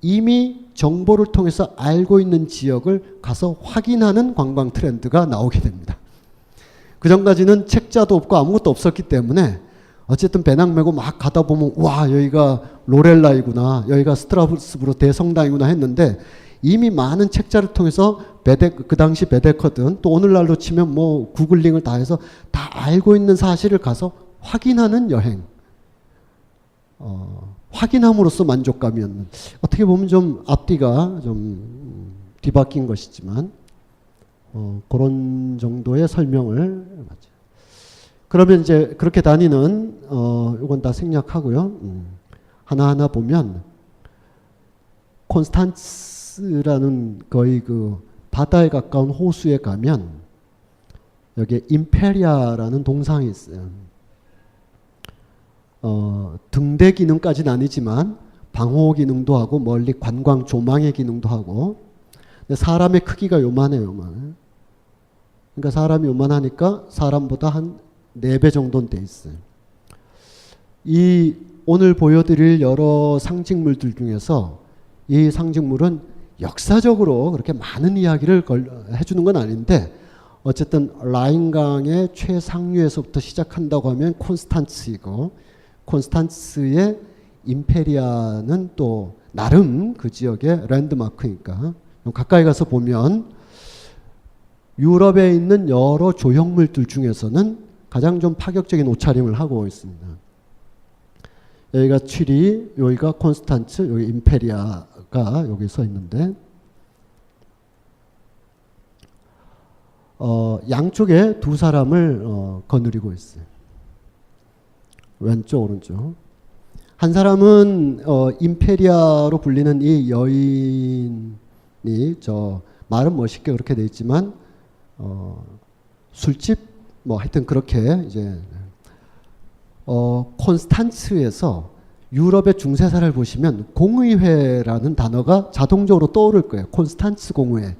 이미 정보를 통해서 알고 있는 지역을 가서 확인하는 관광 트렌드가 나오게 됩니다. 그 전까지는 책자도 없고 아무것도 없었기 때문에 어쨌든 배낭 메고 막 가다 보면 와, 여기가 로렐라이구나, 여기가 스트라스부르 대성당이구나 했는데, 이미 많은 책자를 통해서 그 당시 베데커든 또 오늘날로 치면 뭐 구글링을 다 해서 다 알고 있는 사실을 가서 확인하는 여행, 확인함으로써 만족감이었는, 어떻게 보면 좀 앞뒤가 좀 뒤바뀐 것이지만 그런 정도의 설명을 맞죠. 그러면 이제 그렇게 다니는 이건 다 생략하고요. 하나하나 보면 콘스탄츠라는 거의 그 바다에 가까운 호수에 가면 여기에 임페리아라는 동상이 있어요. 등대 기능까지는 아니지만 방호 기능도 하고 멀리 관광 조망의 기능도 하고, 근데 사람의 크기가 요만해요, 요만. 그러니까 사람이 요만하니까 사람보다 한 4배 정도는 돼 있어요. 이 오늘 보여드릴 여러 상징물들 중에서 이 상징물은 역사적으로 그렇게 많은 이야기를 해주는 건 아닌데, 어쨌든 라인강의 최상류에서부터 시작한다고 하면 콘스탄츠이고, 콘스탄츠의 임페리아는 또 나름 그 지역의 랜드마크니까 가까이 가서 보면 유럽에 있는 여러 조형물들 중에서는 가장 좀 파격적인 옷차림을 하고 있습니다. 여기가 취리, 여기가 콘스탄츠, 여기 임페리아가 여기 서 있는데, 양쪽에 두 사람을 거느리고 있어요. 왼쪽, 오른쪽. 한 사람은 임페리아로 불리는 이 여인이, 저 말은 멋있게 그렇게 돼 있지만 술집 뭐 하여튼 그렇게 이제 콘스탄츠에서 유럽의 중세사를 보시면 공의회라는 단어가 자동적으로 떠오를 거예요. 콘스탄츠 공의회.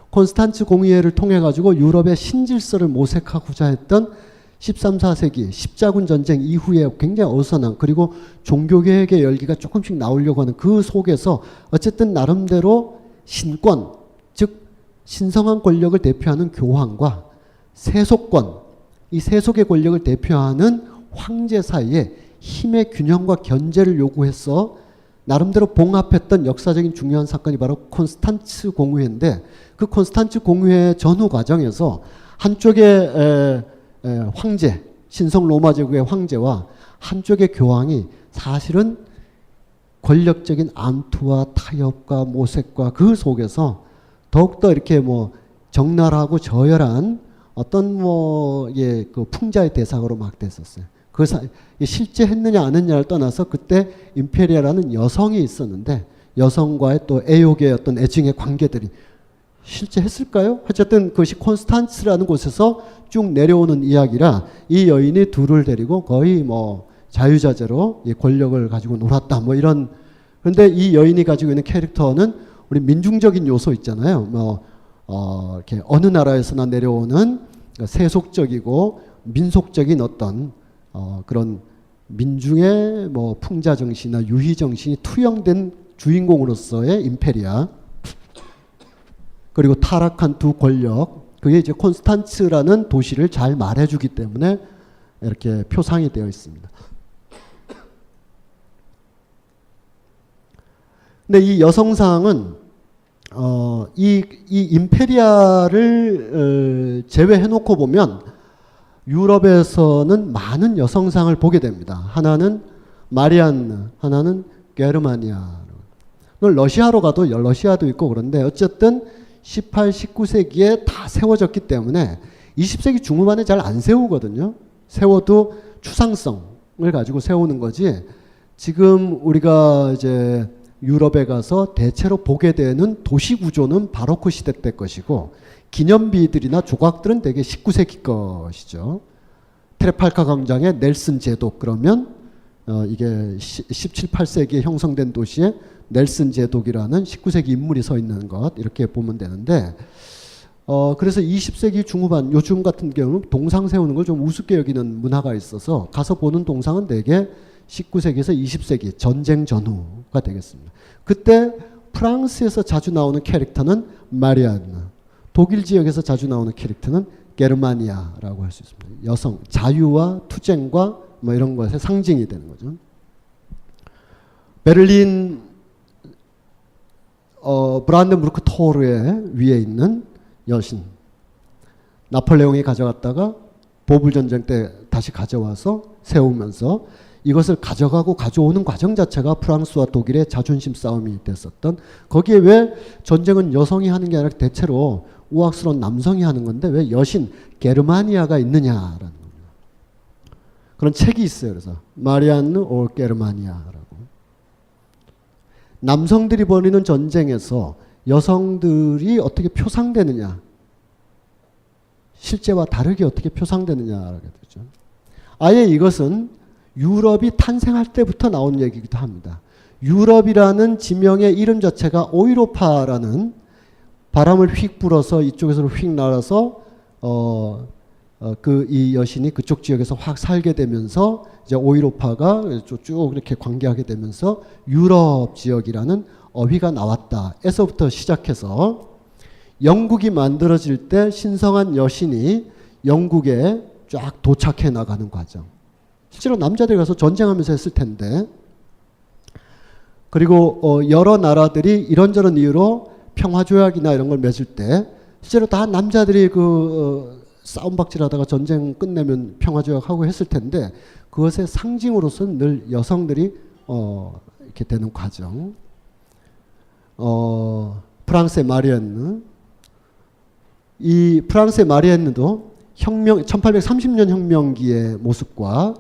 콘스탄츠 공의회를 통해 가지고 유럽의 신질서를 모색하고자 했던 13, 14세기 십자군 전쟁 이후에 굉장히 어수선한, 그리고 종교개혁의 열기가 조금씩 나오려고 하는 그 속에서 어쨌든 나름대로 신권, 즉 신성한 권력을 대표하는 교황과 세속권, 이 세속의 권력을 대표하는 황제 사이에 힘의 균형과 견제를 요구해서 나름대로 봉합했던 역사적인 중요한 사건이 바로 콘스탄츠 공의회인데, 그 콘스탄츠 공의회 전후 과정에서 한쪽에 황제, 신성 로마 제국의 황제와 한쪽의 교황이 사실은 권력적인 암투와 타협과 모색과 그 속에서 더욱더 이렇게 뭐 적나라하고 저열한 어떤 그 풍자의 대상으로 막 됐었어요. 실제 했느냐 안 했느냐를 떠나서 그때 임페리아라는 여성이 있었는데, 여성과의 또 애욕의 어떤 애증의 관계들이 실제 했을까요? 어쨌든 그것이 콘스탄츠라는 곳에서 쭉 내려오는 이야기라, 이 여인이 둘을 데리고 거의 뭐 자유자재로 이 권력을 가지고 놀았다 뭐 이런. 그런데 이 여인이 가지고 있는 캐릭터는 우리 민중적인 요소 있잖아요. 이렇게 어느 나라에서나 내려오는 세속적이고 민속적인 어떤 그런 민중의 뭐 풍자 정신이나 유희 정신이 투영된 주인공으로서의 임페리아, 그리고 타락한 두 권력, 그게 이제 콘스탄츠라는 도시를 잘 말해주기 때문에 이렇게 표상이 되어 있습니다. 근데 이 여성상은 이 임페리아를 제외해놓고 보면 유럽에서는 많은 여성상을 보게 됩니다. 하나는 마리안느, 하나는 게르마니아. 러시아로 가도 러시아도 있고 그런데 어쨌든 18, 19세기에 다 세워졌기 때문에 20세기 중후반에 잘 안 세우거든요. 세워도 추상성을 가지고 세우는 거지. 지금 우리가 이제 유럽에 가서 대체로 보게 되는 도시 구조는 바로크 시대 때 것이고 기념비들이나 조각들은 대개 19세기 것이죠. 트레팔카 광장의 넬슨 제독 그러면 이게 17, 18세기에 형성된 도시에 넬슨 제독이라는 19세기 인물이 서 있는 것 이렇게 보면 되는데 그래서 20세기 중후반 요즘 같은 경우는 동상 세우는 걸 좀 우습게 여기는 문화가 있어서 가서 보는 동상은 대개 19세기에서 20세기 전쟁 전후가 되겠습니다. 그때 프랑스에서 자주 나오는 캐릭터는 마리안느, 독일 지역에서 자주 나오는 캐릭터는 게르마니아라고 할 수 있습니다. 여성, 자유와 투쟁과 뭐 이런 것의 상징이 되는 거죠. 베를린 브란덴부르크 토르의 위에 있는 여신, 나폴레옹이 가져갔다가 보불전쟁 때 다시 가져와서 세우면서 이것을 가져가고 가져오는 과정 자체가 프랑스와 독일의 자존심 싸움이 됐었던, 거기에 왜 전쟁은 여성이 하는 게 아니라 대체로 우악스러운 남성이 하는 건데 왜 여신 게르마니아가 있느냐라는 겁니다. 그런 책이 있어요. 그래서 마리안느 올 게르마니아라고. 남성들이 벌이는 전쟁에서 여성들이 어떻게 표상되느냐, 실제와 다르게 어떻게 표상되느냐라고 되죠. 아예 이것은 유럽이 탄생할 때부터 나온 얘기이기도 합니다. 유럽이라는 지명의 이름 자체가 오이로파라는, 바람을 휙 불어서 이쪽에서 휙 날아서 이 여신이 그쪽 지역에서 확 살게 되면서 이제 오이로파가 쭉 이렇게 관계하게 되면서 유럽 지역이라는 어휘가 나왔다에서부터 시작해서 영국이 만들어질 때 신성한 여신이 영국에 쫙 도착해 나가는 과정. 실제로 남자들이 가서 전쟁하면서 했을 텐데, 그리고 여러 나라들이 이런저런 이유로 평화조약이나 이런 걸 맺을 때 실제로 다 남자들이 싸움박질하다가 전쟁 끝내면 평화조약하고 했을 텐데 그것의 상징으로서는 늘 여성들이 이렇게 되는 과정. 프랑스의 마리안느, 이 프랑스의 마리안느도 1830년 혁명기의 모습과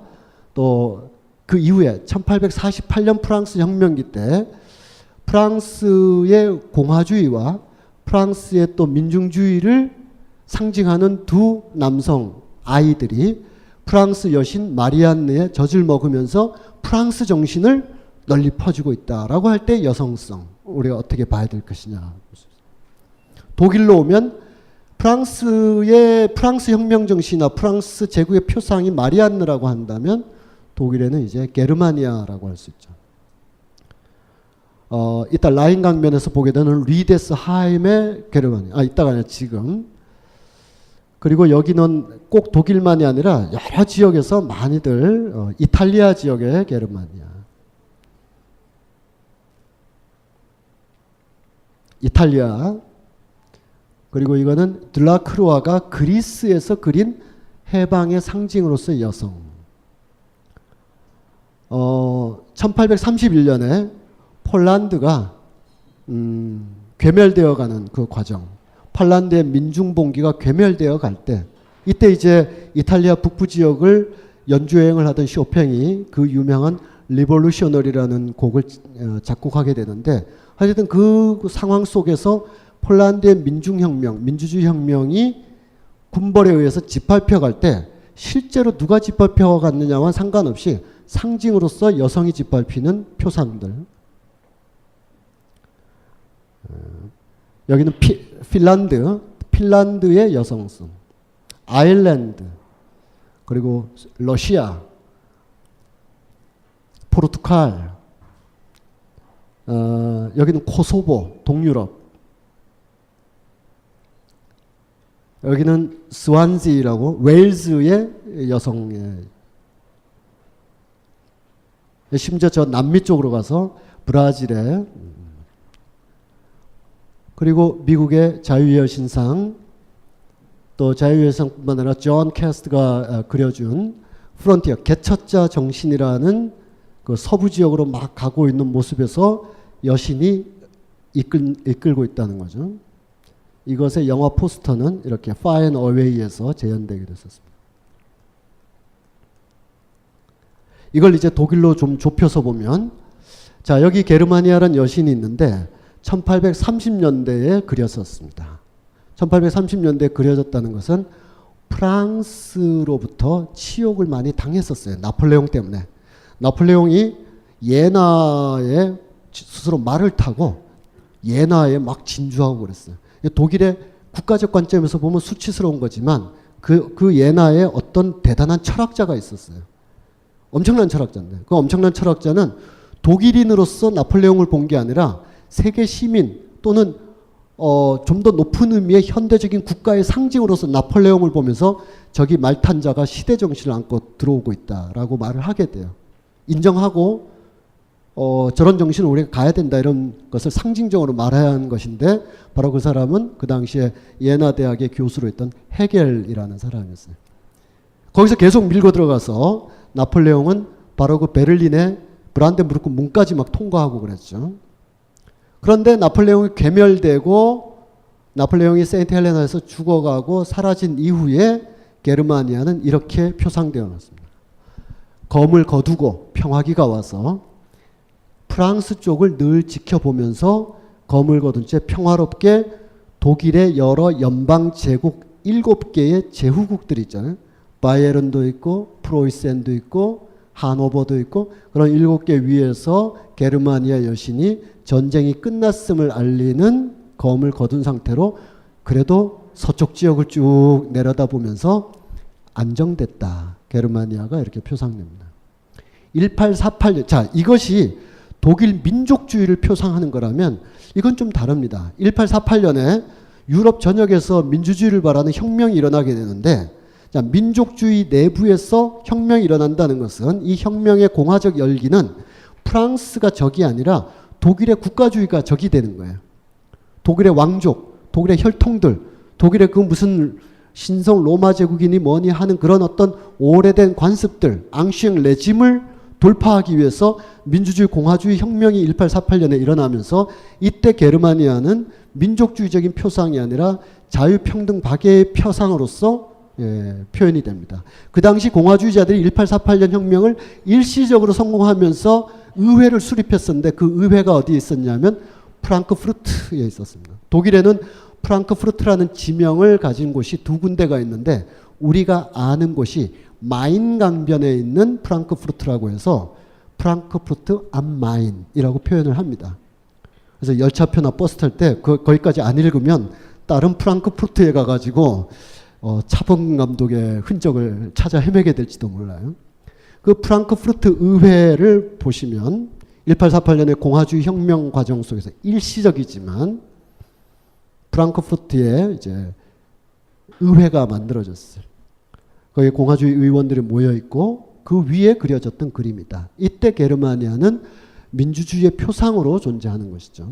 또 그 이후에 1848년 프랑스 혁명기 때 프랑스의 공화주의와 프랑스의 또 민중주의를 상징하는 두 남성 아이들이 프랑스 여신 마리안느의 젖을 먹으면서 프랑스 정신을 널리 퍼주고 있다라고 할 때 여성성, 우리가 어떻게 봐야 될 것이냐. 독일로 오면 프랑스의 프랑스 혁명 정신이나 프랑스 제국의 표상이 마리안느라고 한다면 독일에는 이제 게르마니아라고 할 수 있죠. 이따 라인 강변에서 보게 되는 리데스 하임의 게르마니아. 이따가 아니라 지금. 그리고 여기는 꼭 독일만이 아니라 여러 지역에서 많이들 이탈리아 지역의 게르마니아. 이탈리아. 그리고 이거는 드라크루아가 그리스에서 그린 해방의 상징으로서의 여성. 1831년에 폴란드가 괴멸되어가는 그 과정, 폴란드의 민중봉기가 괴멸되어 갈 때, 이때 이제 이탈리아 북부 지역을 연주여행을 하던 쇼팽이 그 유명한 리볼루셔너리라는 곡을 작곡하게 되는데, 하여튼 그 상황 속에서 폴란드의 민중혁명, 민주주의 혁명이 군벌에 의해서 짓밟혀갈 때 실제로 누가 짓밟혀갔느냐와 상관없이 상징으로서 여성이 짓밟히는 표상들. 여기는 핀란드의 여성성, 아일랜드, 그리고 러시아, 포르투갈, 여기는 코소보, 동유럽, 여기는 스완지라고 웨일즈의 여성의, 심지어 저 남미 쪽으로 가서 브라질에, 그리고 미국의 자유의 여신상, 또 자유의 여신상뿐만 아니라 존 캐스트가 그려준 프론티어, 개척자 정신이라는 그 서부 지역으로 막 가고 있는 모습에서 여신이 이끌고 있다는 거죠. 이것의 영화 포스터는 이렇게 Far and Away에서 재현되게 됐었습니다. 이걸 이제 독일로 좀 좁혀서 보면, 자, 여기 게르마니아라는 여신이 있는데 1830년대에 그렸었습니다. 1830년대에 그려졌다는 것은 프랑스로부터 치욕을 많이 당했었어요. 나폴레옹 때문에. 나폴레옹이 예나에 스스로 말을 타고 예나에 막 진주하고 그랬어요. 독일의 국가적 관점에서 보면 수치스러운 거지만 그 예나에 어떤 대단한 철학자가 있었어요. 엄청난 철학자인데 그 엄청난 철학자는 독일인으로서 나폴레옹을 본 게 아니라 세계 시민 또는 좀 더 높은 의미의 현대적인 국가의 상징으로서 나폴레옹을 보면서 저기 말탄 자가 시대 정신을 안고 들어오고 있다라고 말을 하게 돼요. 인정하고 저런 정신을 우리가 가야 된다 이런 것을 상징적으로 말해야 하는 것인데 바로 그 사람은 그 당시에 예나 대학의 교수로 있던 헤겔이라는 사람이었어요. 거기서 계속 밀고 들어가서 나폴레옹은 바로 그 베를린의 브란덴부르크 문까지 막 통과하고 그랬죠. 그런데 나폴레옹이 괴멸되고 나폴레옹이 세인트 헬레나에서 죽어가고 사라진 이후에 게르마니아는 이렇게 표상되어 놨습니다. 검을 거두고 평화기가 와서 프랑스 쪽을 늘 지켜보면서 검을 거둔 채 평화롭게 독일의 여러 연방 제국 7개의 제후국들이 있잖아요. 바이에른도 있고 프로이센도 있고 하노버도 있고 그런 7개 위에서 게르마니아 여신이 전쟁이 끝났음을 알리는 검을 거둔 상태로 그래도 서쪽 지역을 쭉 내려다보면서 안정됐다. 게르마니아가 이렇게 표상됩니다. 1848년 자 이것이 독일 민족주의를 표상하는 거라면 이건 좀 다릅니다. 1848년에 유럽 전역에서 민주주의를 바라는 혁명이 일어나게 되는데 자, 민족주의 내부에서 혁명이 일어난다는 것은 이 혁명의 공화적 열기는 프랑스가 적이 아니라 독일의 국가주의가 적이 되는 거예요. 독일의 왕족, 독일의 혈통들, 독일의 그 무슨 신성 로마 제국이니 뭐니 하는 그런 어떤 오래된 관습들, 앙시앙 레짐을 돌파하기 위해서 민주주의 공화주의 혁명이 1848년에 일어나면서 이때 게르마니아는 민족주의적인 표상이 아니라 자유평등 박애의 표상으로서 표현이 됩니다. 그 당시 공화주의자들이 1848년 혁명을 일시적으로 성공하면서 의회를 수립했었는데 그 의회가 어디에 있었냐면 프랑크푸르트에 있었습니다. 독일에는 프랑크푸르트라는 지명을 가진 곳이 두 군데가 있는데 우리가 아는 곳이 마인 강변에 있는 프랑크푸르트라고 해서 프랑크푸르트 am Main이라고 표현을 합니다. 그래서 열차표나 버스 탈 때 거기까지 안 읽으면 다른 프랑크푸르트에 가가지고 차범근 감독의 흔적을 찾아 헤매게 될지도 몰라요. 그 프랑크푸르트 의회를 보시면 1848년의 공화주의 혁명 과정 속에서 일시적이지만 프랑크푸르트에 이제 의회가 만들어졌어요. 거기에 공화주의 의원들이 모여 있고 그 위에 그려졌던 그림이다. 이때 게르마니아는 민주주의의 표상으로 존재하는 것이죠.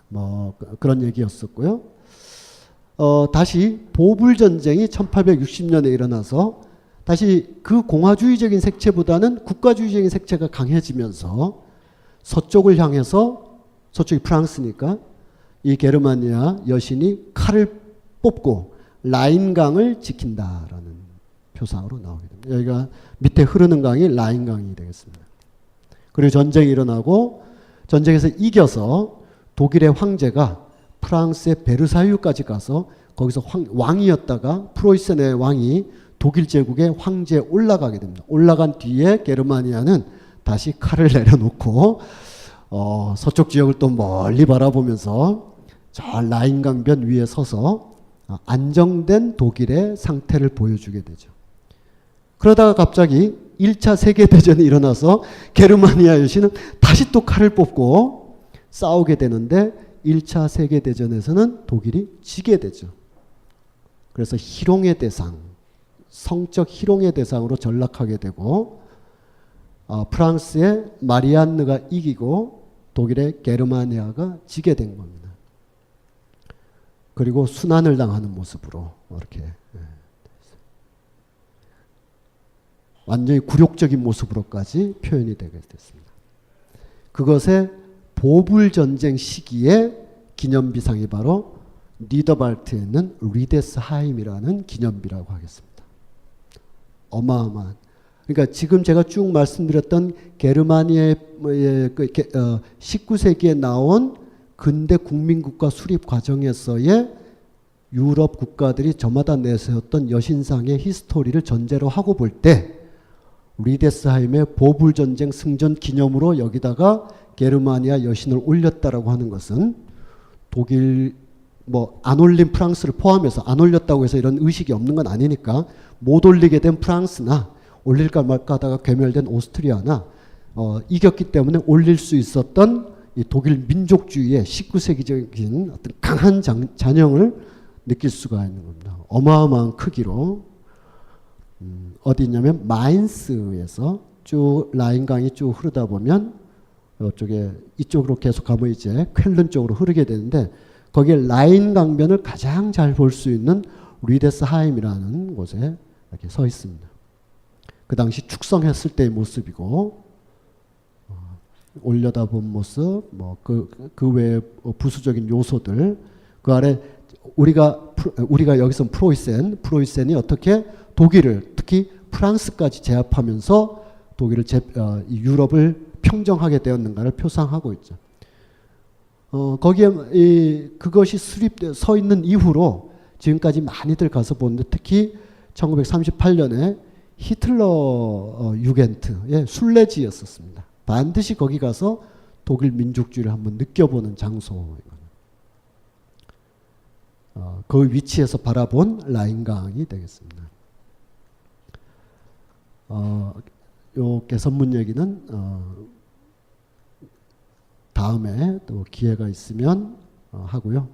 뭐 그런 얘기였었고요. 다시 보불 전쟁이 1860년에 일어나서 다시 그 공화주의적인 색채보다는 국가주의적인 색채가 강해지면서 서쪽을 향해서 서쪽이 프랑스니까 이 게르마니아 여신이 칼을 뽑고 라인강을 지킨다라는 표상으로 나오게 됩니다. 여기가 밑에 흐르는 강이 라인강이 되겠습니다. 그리고 전쟁이 일어나고 전쟁에서 이겨서 독일의 황제가 프랑스의 베르사유까지 가서 거기서 왕이었다가 프로이센의 왕이 독일 제국의 황제에 올라가게 됩니다. 올라간 뒤에 게르마니아는 다시 칼을 내려놓고 서쪽 지역을 또 멀리 바라보면서 저 라인강변 위에 서서 안정된 독일의 상태를 보여주게 되죠. 그러다가 갑자기 1차 세계대전이 일어나서 게르마니아 여신은 다시 또 칼을 뽑고 싸우게 되는데 1차 세계대전에서는 독일이 지게 되죠. 그래서 희롱의 대상, 성적 희롱의 대상으로 전락하게 되고 프랑스의 마리안느가 이기고 독일의 게르마니아가 지게 된 겁니다. 그리고 순환을 당하는 모습으로 이렇게 완전히 굴욕적인 모습으로까지 표현이 되게 됐습니다. 그것의 보불전쟁 시기에 기념비상이 바로 니더발트에 있는 리데스하임이라는 기념비라고 하겠습니다. 어마어마한. 그러니까 지금 제가 쭉 말씀드렸던 게르마니아의 19세기에 나온 근대 국민국가 수립 과정에서의 유럽 국가들이 저마다 내세웠던 여신상의 히스토리를 전제로 하고 볼 때 리데스하임의 보불전쟁 승전 기념으로 여기다가 게르마니아 여신을 올렸다라고 하는 것은 독일 뭐 안 올린 프랑스를 포함해서 안 올렸다고 해서 이런 의식이 없는 건 아니니까 못 올리게 된 프랑스나 올릴까 말까 하다가 괴멸된 오스트리아나 이겼기 때문에 올릴 수 있었던 이 독일 민족주의의 19세기적인 어떤 강한 잔영을 느낄 수가 있는 겁니다. 어마어마한 크기로 어디 있냐면 마인스에서 쭉 라인강이 쭉 흐르다 보면 이쪽으로 계속 가면 이제 쾰른 쪽으로 흐르게 되는데 거기에 라인 강변을 가장 잘 볼 수 있는 리데스하임이라는 곳에 이렇게 서 있습니다. 그 당시 축성했을 때의 모습이고 올려다본 모습, 뭐 그 외에 부수적인 요소들, 그 아래 우리가 여기서 프로이센이 어떻게 독일을 특히 프랑스까지 제압하면서 독일을 유럽을 평정하게 되었는가를 표상하고 있죠. 거기에 그것이 서 있는 이후로 지금까지 많이들 가서 보는데 특히 1938년에 히틀러 유겐트의 순례지였었습니다. 반드시 거기 가서 독일 민족주의를 한번 느껴보는 장소. 그 위치에서 바라본 라인강이 되겠습니다. 요 개선문 얘기는 다음에 또 기회가 있으면 하고요.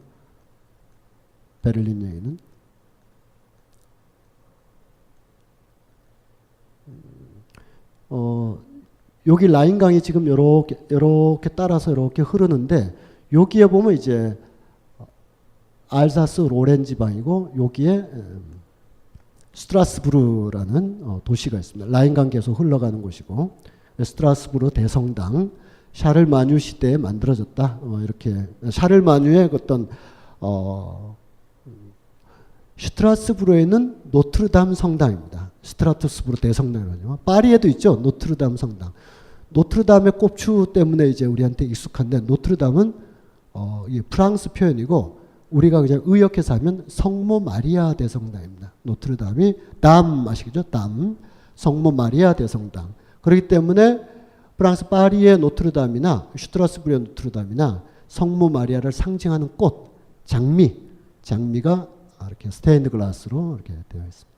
베를린 얘기는 여기 라인강이 지금 요렇게 따라서 이렇게 흐르는데 여기에 보면 이제 알사스 로렌 지방이고 여기에 스트라스부르라는 도시가 있습니다. 라인강 계속 흘러가는 곳이고 스트라스부르 대성당 샤를마뉴 시대에 만들어졌다. 이렇게 샤를마뉴의 어떤 슈트라스부르에 있는 노트르담 성당입니다. 스트라스부르 대성당이거든요. 파리에도 있죠. 노트르담 성당. 노트르담의 꼽추 때문에 이제 우리한테 익숙한데 노트르담은 이 프랑스 표현이고 우리가 그냥 의역해서 하면 성모 마리아 대성당입니다. 노트르담이 담 아시겠죠? 담 성모 마리아 대성당. 그렇기 때문에 프랑스 파리의 노트르담이나 슈트라스부르의 노트르담이나 성모 마리아를 상징하는 꽃 장미가 이렇게 스테인드 글라스로 이렇게 되어 있습니다.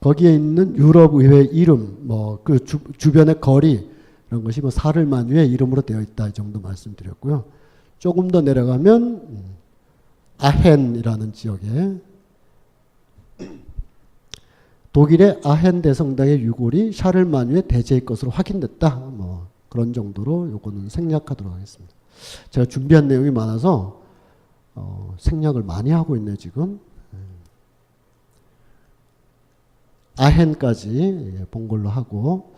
거기에 있는 유럽 의회 이름, 뭐 그 주변의 거리 이런 것이 뭐 사를마뉴의 이름으로 되어 있다 이 정도 말씀드렸고요. 조금 더 내려가면 아헨이라는 지역에 독일의 아헨 대성당의 유골이 샤를마뉴의 대제의 것으로 확인됐다. 뭐 그런 정도로 요거는 생략하도록 하겠습니다. 제가 준비한 내용이 많아서 생략을 많이 하고 있네 지금. 아헨까지 본 걸로 하고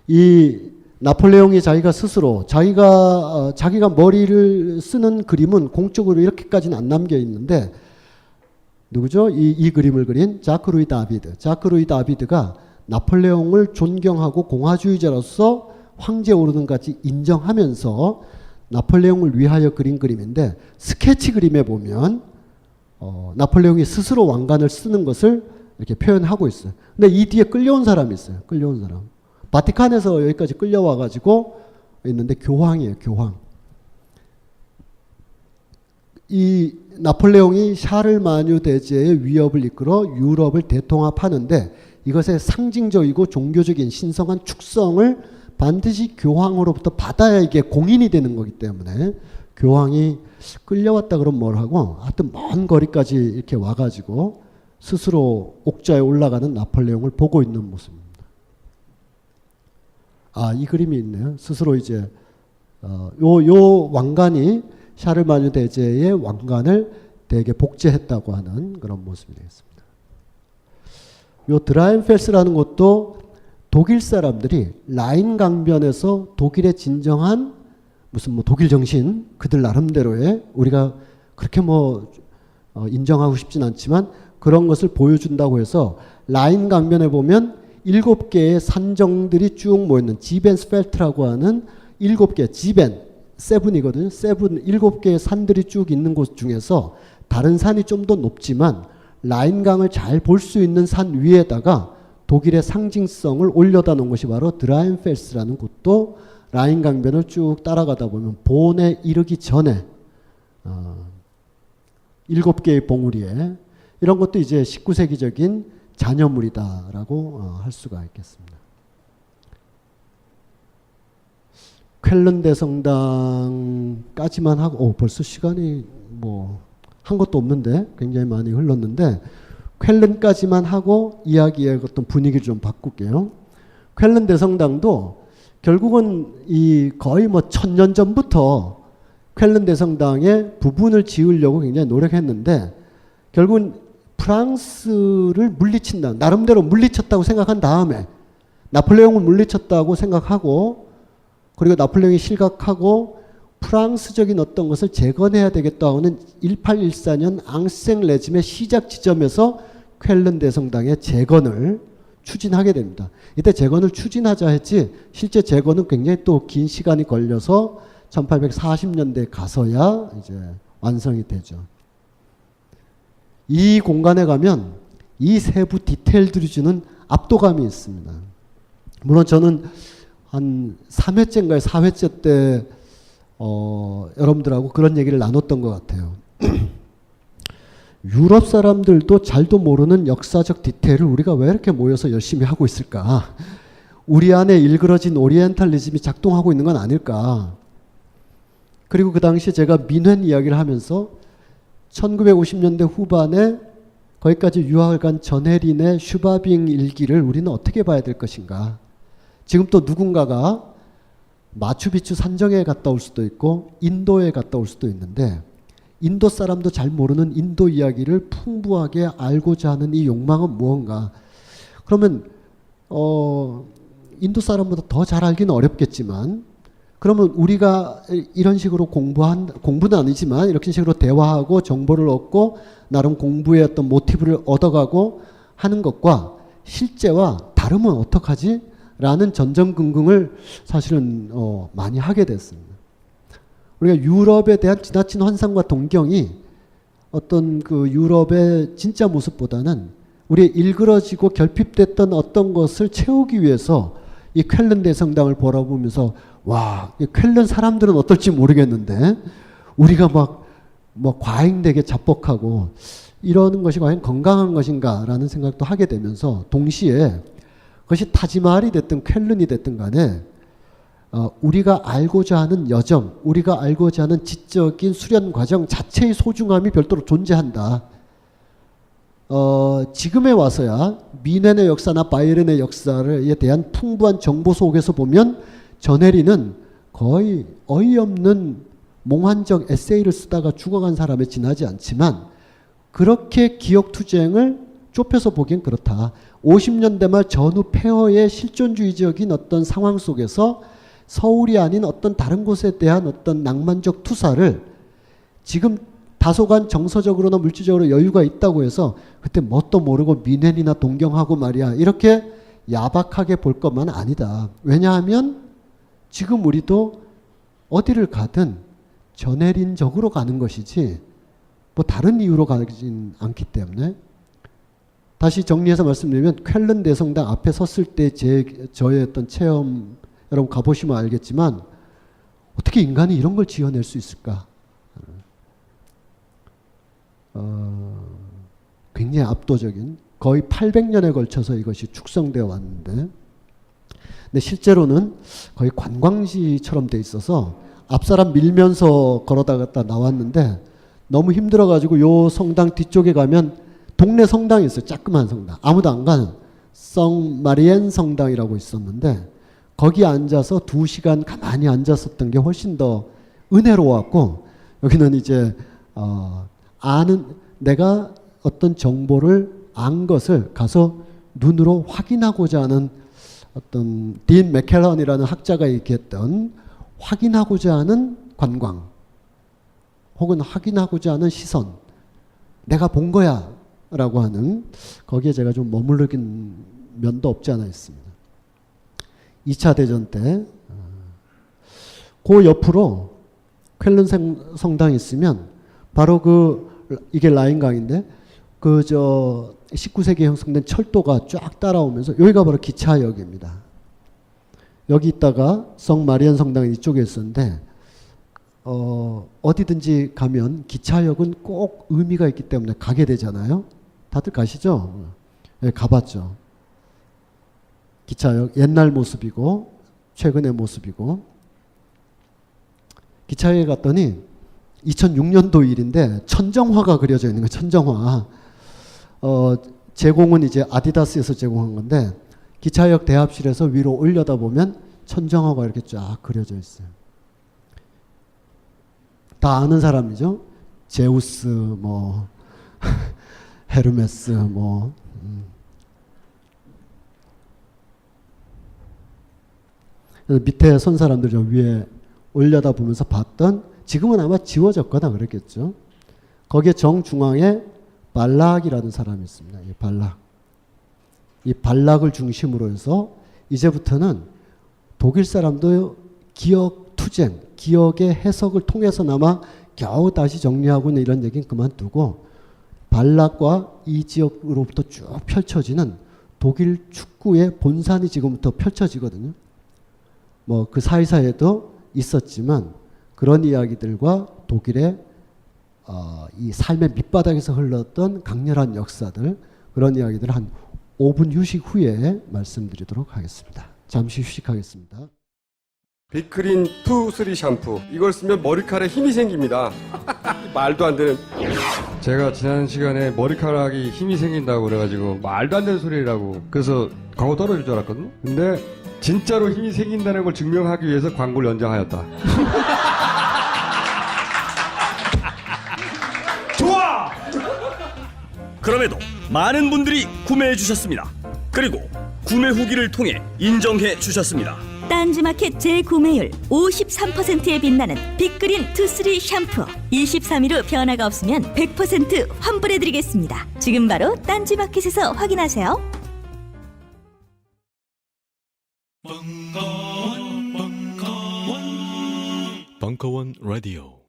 이 나폴레옹이 자기가 스스로 자기가 머리를 쓰는 그림은 공적으로 이렇게까지는 안 남겨 있는데 누구죠? 이 그림을 그린 자크 루이 다비드. 자크 루이 다비드가 나폴레옹을 존경하고 공화주의자로서 황제에 오르는 같이 인정하면서 나폴레옹을 위하여 그린 그림인데 스케치 그림에 보면 나폴레옹이 스스로 왕관을 쓰는 것을 이렇게 표현하고 있어요. 근데 이 뒤에 끌려온 사람이 있어요. 끌려온 사람. 바티칸에서 여기까지 끌려와 가지고 있는데 교황이에요. 교황. 이 나폴레옹이 샤를마뉴 대제의 위협을 이끌어 유럽을 대통합하는데 이것의 상징적이고 종교적인 신성한 축성을 반드시 교황으로부터 받아야 이게 공인이 되는 거기 때문에 교황이 끌려왔다 그러면 뭘 하고 하여튼 먼 거리까지 이렇게 와가지고 스스로 옥좌에 올라가는 나폴레옹을 보고 있는 모습입니다. 이 그림이 있네요. 스스로 이제 요 왕관이 샤를마뉴 대제의 왕관을 되게 복제했다고 하는 그런 모습이 되겠습니다. 요 드라인펠스라는 곳도 독일 사람들이 라인 강변에서 독일의 진정한 무슨 뭐 독일 정신 그들 나름대로의 우리가 그렇게 뭐 인정하고 싶진 않지만 그런 것을 보여준다고 해서 라인 강변에 보면 7개의 산정들이 쭉 모여있는 지벤스펠트라고 하는 7개, 지벤, 세븐이거든요. 세븐, 7개의 산들이 쭉 있는 곳 중에서 다른 산이 좀 더 높지만 라인강을 잘 볼 수 있는 산 위에다가 독일의 상징성을 올려다 놓은 것이 바로 드라인펠스라는 곳도 라인 강변을 쭉 따라가다 보면 본에 이르기 전에 7개의 봉우리에 이런 것도 이제 19세기적인 잔여물이다라고 할 수가 있겠습니다. 쾰른 대성당까지만 하고 벌써 시간이 뭐 한 것도 없는데 굉장히 많이 흘렀는데 쾰른까지만 하고 이야기의 어떤 분위기를 좀 바꿀게요. 쾰른 대성당도 결국은 이 거의 뭐 1000년 전부터 쾰른 대성당의 부분을 지으려고 굉장히 노력했는데 결국은 프랑스를 물리친다. 나름대로 물리쳤다고 생각한 다음에 나폴레옹을 물리쳤다고 생각하고 그리고 나폴레옹이 실각하고 프랑스적인 어떤 것을 재건해야 되겠다고 하는 1814년 앙생 레짐의 시작 지점에서 쾰른 대성당의 재건을 추진하게 됩니다. 이때 재건을 추진하자 했지 실제 재건은 굉장히 또 긴 시간이 걸려서 1840년대에 가서야 이제 완성이 되죠. 이 공간에 가면 이 세부 디테일들이 주는 압도감이 있습니다. 물론 저는 한 3회째인가요? 4회째 때 여러분들하고 그런 얘기를 나눴던 것 같아요. 유럽 사람들도 잘도 모르는 역사적 디테일을 우리가 왜 이렇게 모여서 열심히 하고 있을까? 우리 안에 일그러진 오리엔탈리즘이 작동하고 있는 건 아닐까? 그리고 그 당시에 제가 민회 이야기를 하면서 1950년대 후반에 거기까지 유학을 간 전혜린의 슈바빙 일기를 우리는 어떻게 봐야 될 것인가? 지금 또 누군가가 마추픽추 산정에 갔다 올 수도 있고 인도에 갔다 올 수도 있는데 인도 사람도 잘 모르는 인도 이야기를 풍부하게 알고자 하는 이 욕망은 무언가? 그러면 인도 사람보다 더 잘 알기는 어렵겠지만 그러면 우리가 이런 식으로 공부는 아니지만 이렇게 식으로 대화하고 정보를 얻고 나름 공부의 어떤 모티브를 얻어가고 하는 것과 실제와 다르면 어떡하지? 라는 전전긍긍을 사실은 많이 하게 됐습니다. 우리가 유럽에 대한 지나친 환상과 동경이 어떤 그 유럽의 진짜 모습보다는 우리의 일그러지고 결핍됐던 어떤 것을 채우기 위해서 이 쾰른 대성당을 바라보면서 와, 쾰른 사람들은 어떨지 모르겠는데 우리가 막 과잉되게 자뻑하고 이러는 것이 과연 건강한 것인가라는 생각도 하게 되면서 동시에 그것이 타지마할이 됐든 쾰른이 됐든 간에 우리가 알고자 하는 여정, 우리가 알고자 하는 지적인 수련 과정 자체의 소중함이 별도로 존재한다. 지금에 와서야 미넨의 역사나 바이에른의 역사에 대한 풍부한 정보 속에서 보면 전혜리는 거의 어이없는 몽환적 에세이를 쓰다가 죽어간 사람에 지나지 않지만 그렇게 기억투쟁을 좁혀서 보기엔 그렇다. 50년대 말 전후 폐허의 실존주의적인 어떤 상황 속에서 서울이 아닌 어떤 다른 곳에 대한 어떤 낭만적 투사를 지금 다소간 정서적으로나 물질적으로 여유가 있다고 해서 그때 뭣도 모르고 미넨이나 동경하고 말이야 이렇게 야박하게 볼 것만 아니다. 왜냐하면 지금 우리도 어디를 가든 전혜린적으로 가는 것이지 뭐 다른 이유로 가진 않기 때문에 다시 정리해서 말씀드리면 쾰른 대성당 앞에 섰을 때 저의 어떤 체험 여러분 가보시면 알겠지만 어떻게 인간이 이런 걸 지어낼 수 있을까? 굉장히 압도적인 거의 800년에 걸쳐서 이것이 축성되어 왔는데 근데 실제로는 거의 관광지처럼 돼 있어서 앞사람 밀면서 걸어다갔다 나왔는데 너무 힘들어가지고 요 성당 뒤쪽에 가면 동네 성당이 있어요. 조그만 성당. 아무도 안 가는 성 마리엔 성당이라고 있었는데 거기 앉아서 2시간 가만히 앉았었던 게 훨씬 더 은혜로웠고 여기는 이제 내가 어떤 정보를 안 것을 가서 눈으로 확인하고자 하는 어떤 딘 맥켈런이라는 학자가 얘기했던 확인하고자 하는 관광 혹은 확인하고자 하는 시선 내가 본 거야 라고 하는, 거기에 제가 좀 머무르긴 면도 없지 않아 있습니다. 2차 대전 때 그 옆으로 쾰른 성당이 있으면 바로 이게 라인강인데 19세기에 형성된 철도가 쫙 따라오면서 여기가 바로 기차역입니다. 여기 있다가 성 마리안 성당이 이쪽에 있었는데 어디든지 가면 기차역은 꼭 의미가 있기 때문에 가게 되잖아요. 다들 가시죠? 네, 가봤죠. 기차역 옛날 모습이고 최근의 모습이고, 기차역에 갔더니 2006년도 일인데 천정화가 그려져 있는 거예요. 천정화. 제공은 이제 아디다스에서 제공한 건데 기차역 대합실에서 위로 올려다 보면 천정화가 이렇게 쫙 그려져 있어요. 다 아는 사람이죠. 제우스, 뭐 헤르메스, 뭐 그래서 밑에 선 사람들 저 위에 올려다 보면서 봤던, 지금은 아마 지워졌거나 그랬겠죠. 거기에 정중앙에 발락이라는 사람이 있습니다. 이 발락. 이 발락을 중심으로 해서 이제부터는 독일 사람도 기억 투쟁, 기억의 해석을 통해서나마 겨우 다시 정리하고 있는 이런 얘기는 그만두고 발락과 이 지역으로부터 쭉 펼쳐지는 독일 축구의 본산이 지금부터 펼쳐지거든요. 뭐 그 사이사이에도 있었지만 그런 이야기들과 독일의 이 삶의 밑바닥에서 흘렀던 강렬한 역사들, 그런 이야기들을 한 5분 휴식 후에 말씀드리도록 하겠습니다. 잠시 휴식하겠습니다.
빅그린 투 쓰리 샴푸, 이걸 쓰면 머리카락에 힘이 생깁니다. 말도 안 되는.
제가 지난 시간에 머리카락이 힘이 생긴다고 그래가지고 말도 안 되는 소리라고, 그래서 광고 떨어질 줄 알았거든요. 근데 진짜로 힘이 생긴다는 걸 증명하기 위해서 광고를 연장하였다.
좋아! 그럼에도 많은 분들이 구매해 주셨습니다. 그리고 구매 후기를 통해 인정해 주셨습니다.
딴지마켓 재구매율 53%에 빛나는 빅그린 투쓰리 샴푸, 23일 후 변화가 없으면 100% 환불해드리겠습니다. 지금 바로 딴지마켓에서 확인하세요.
벙커원 라디오.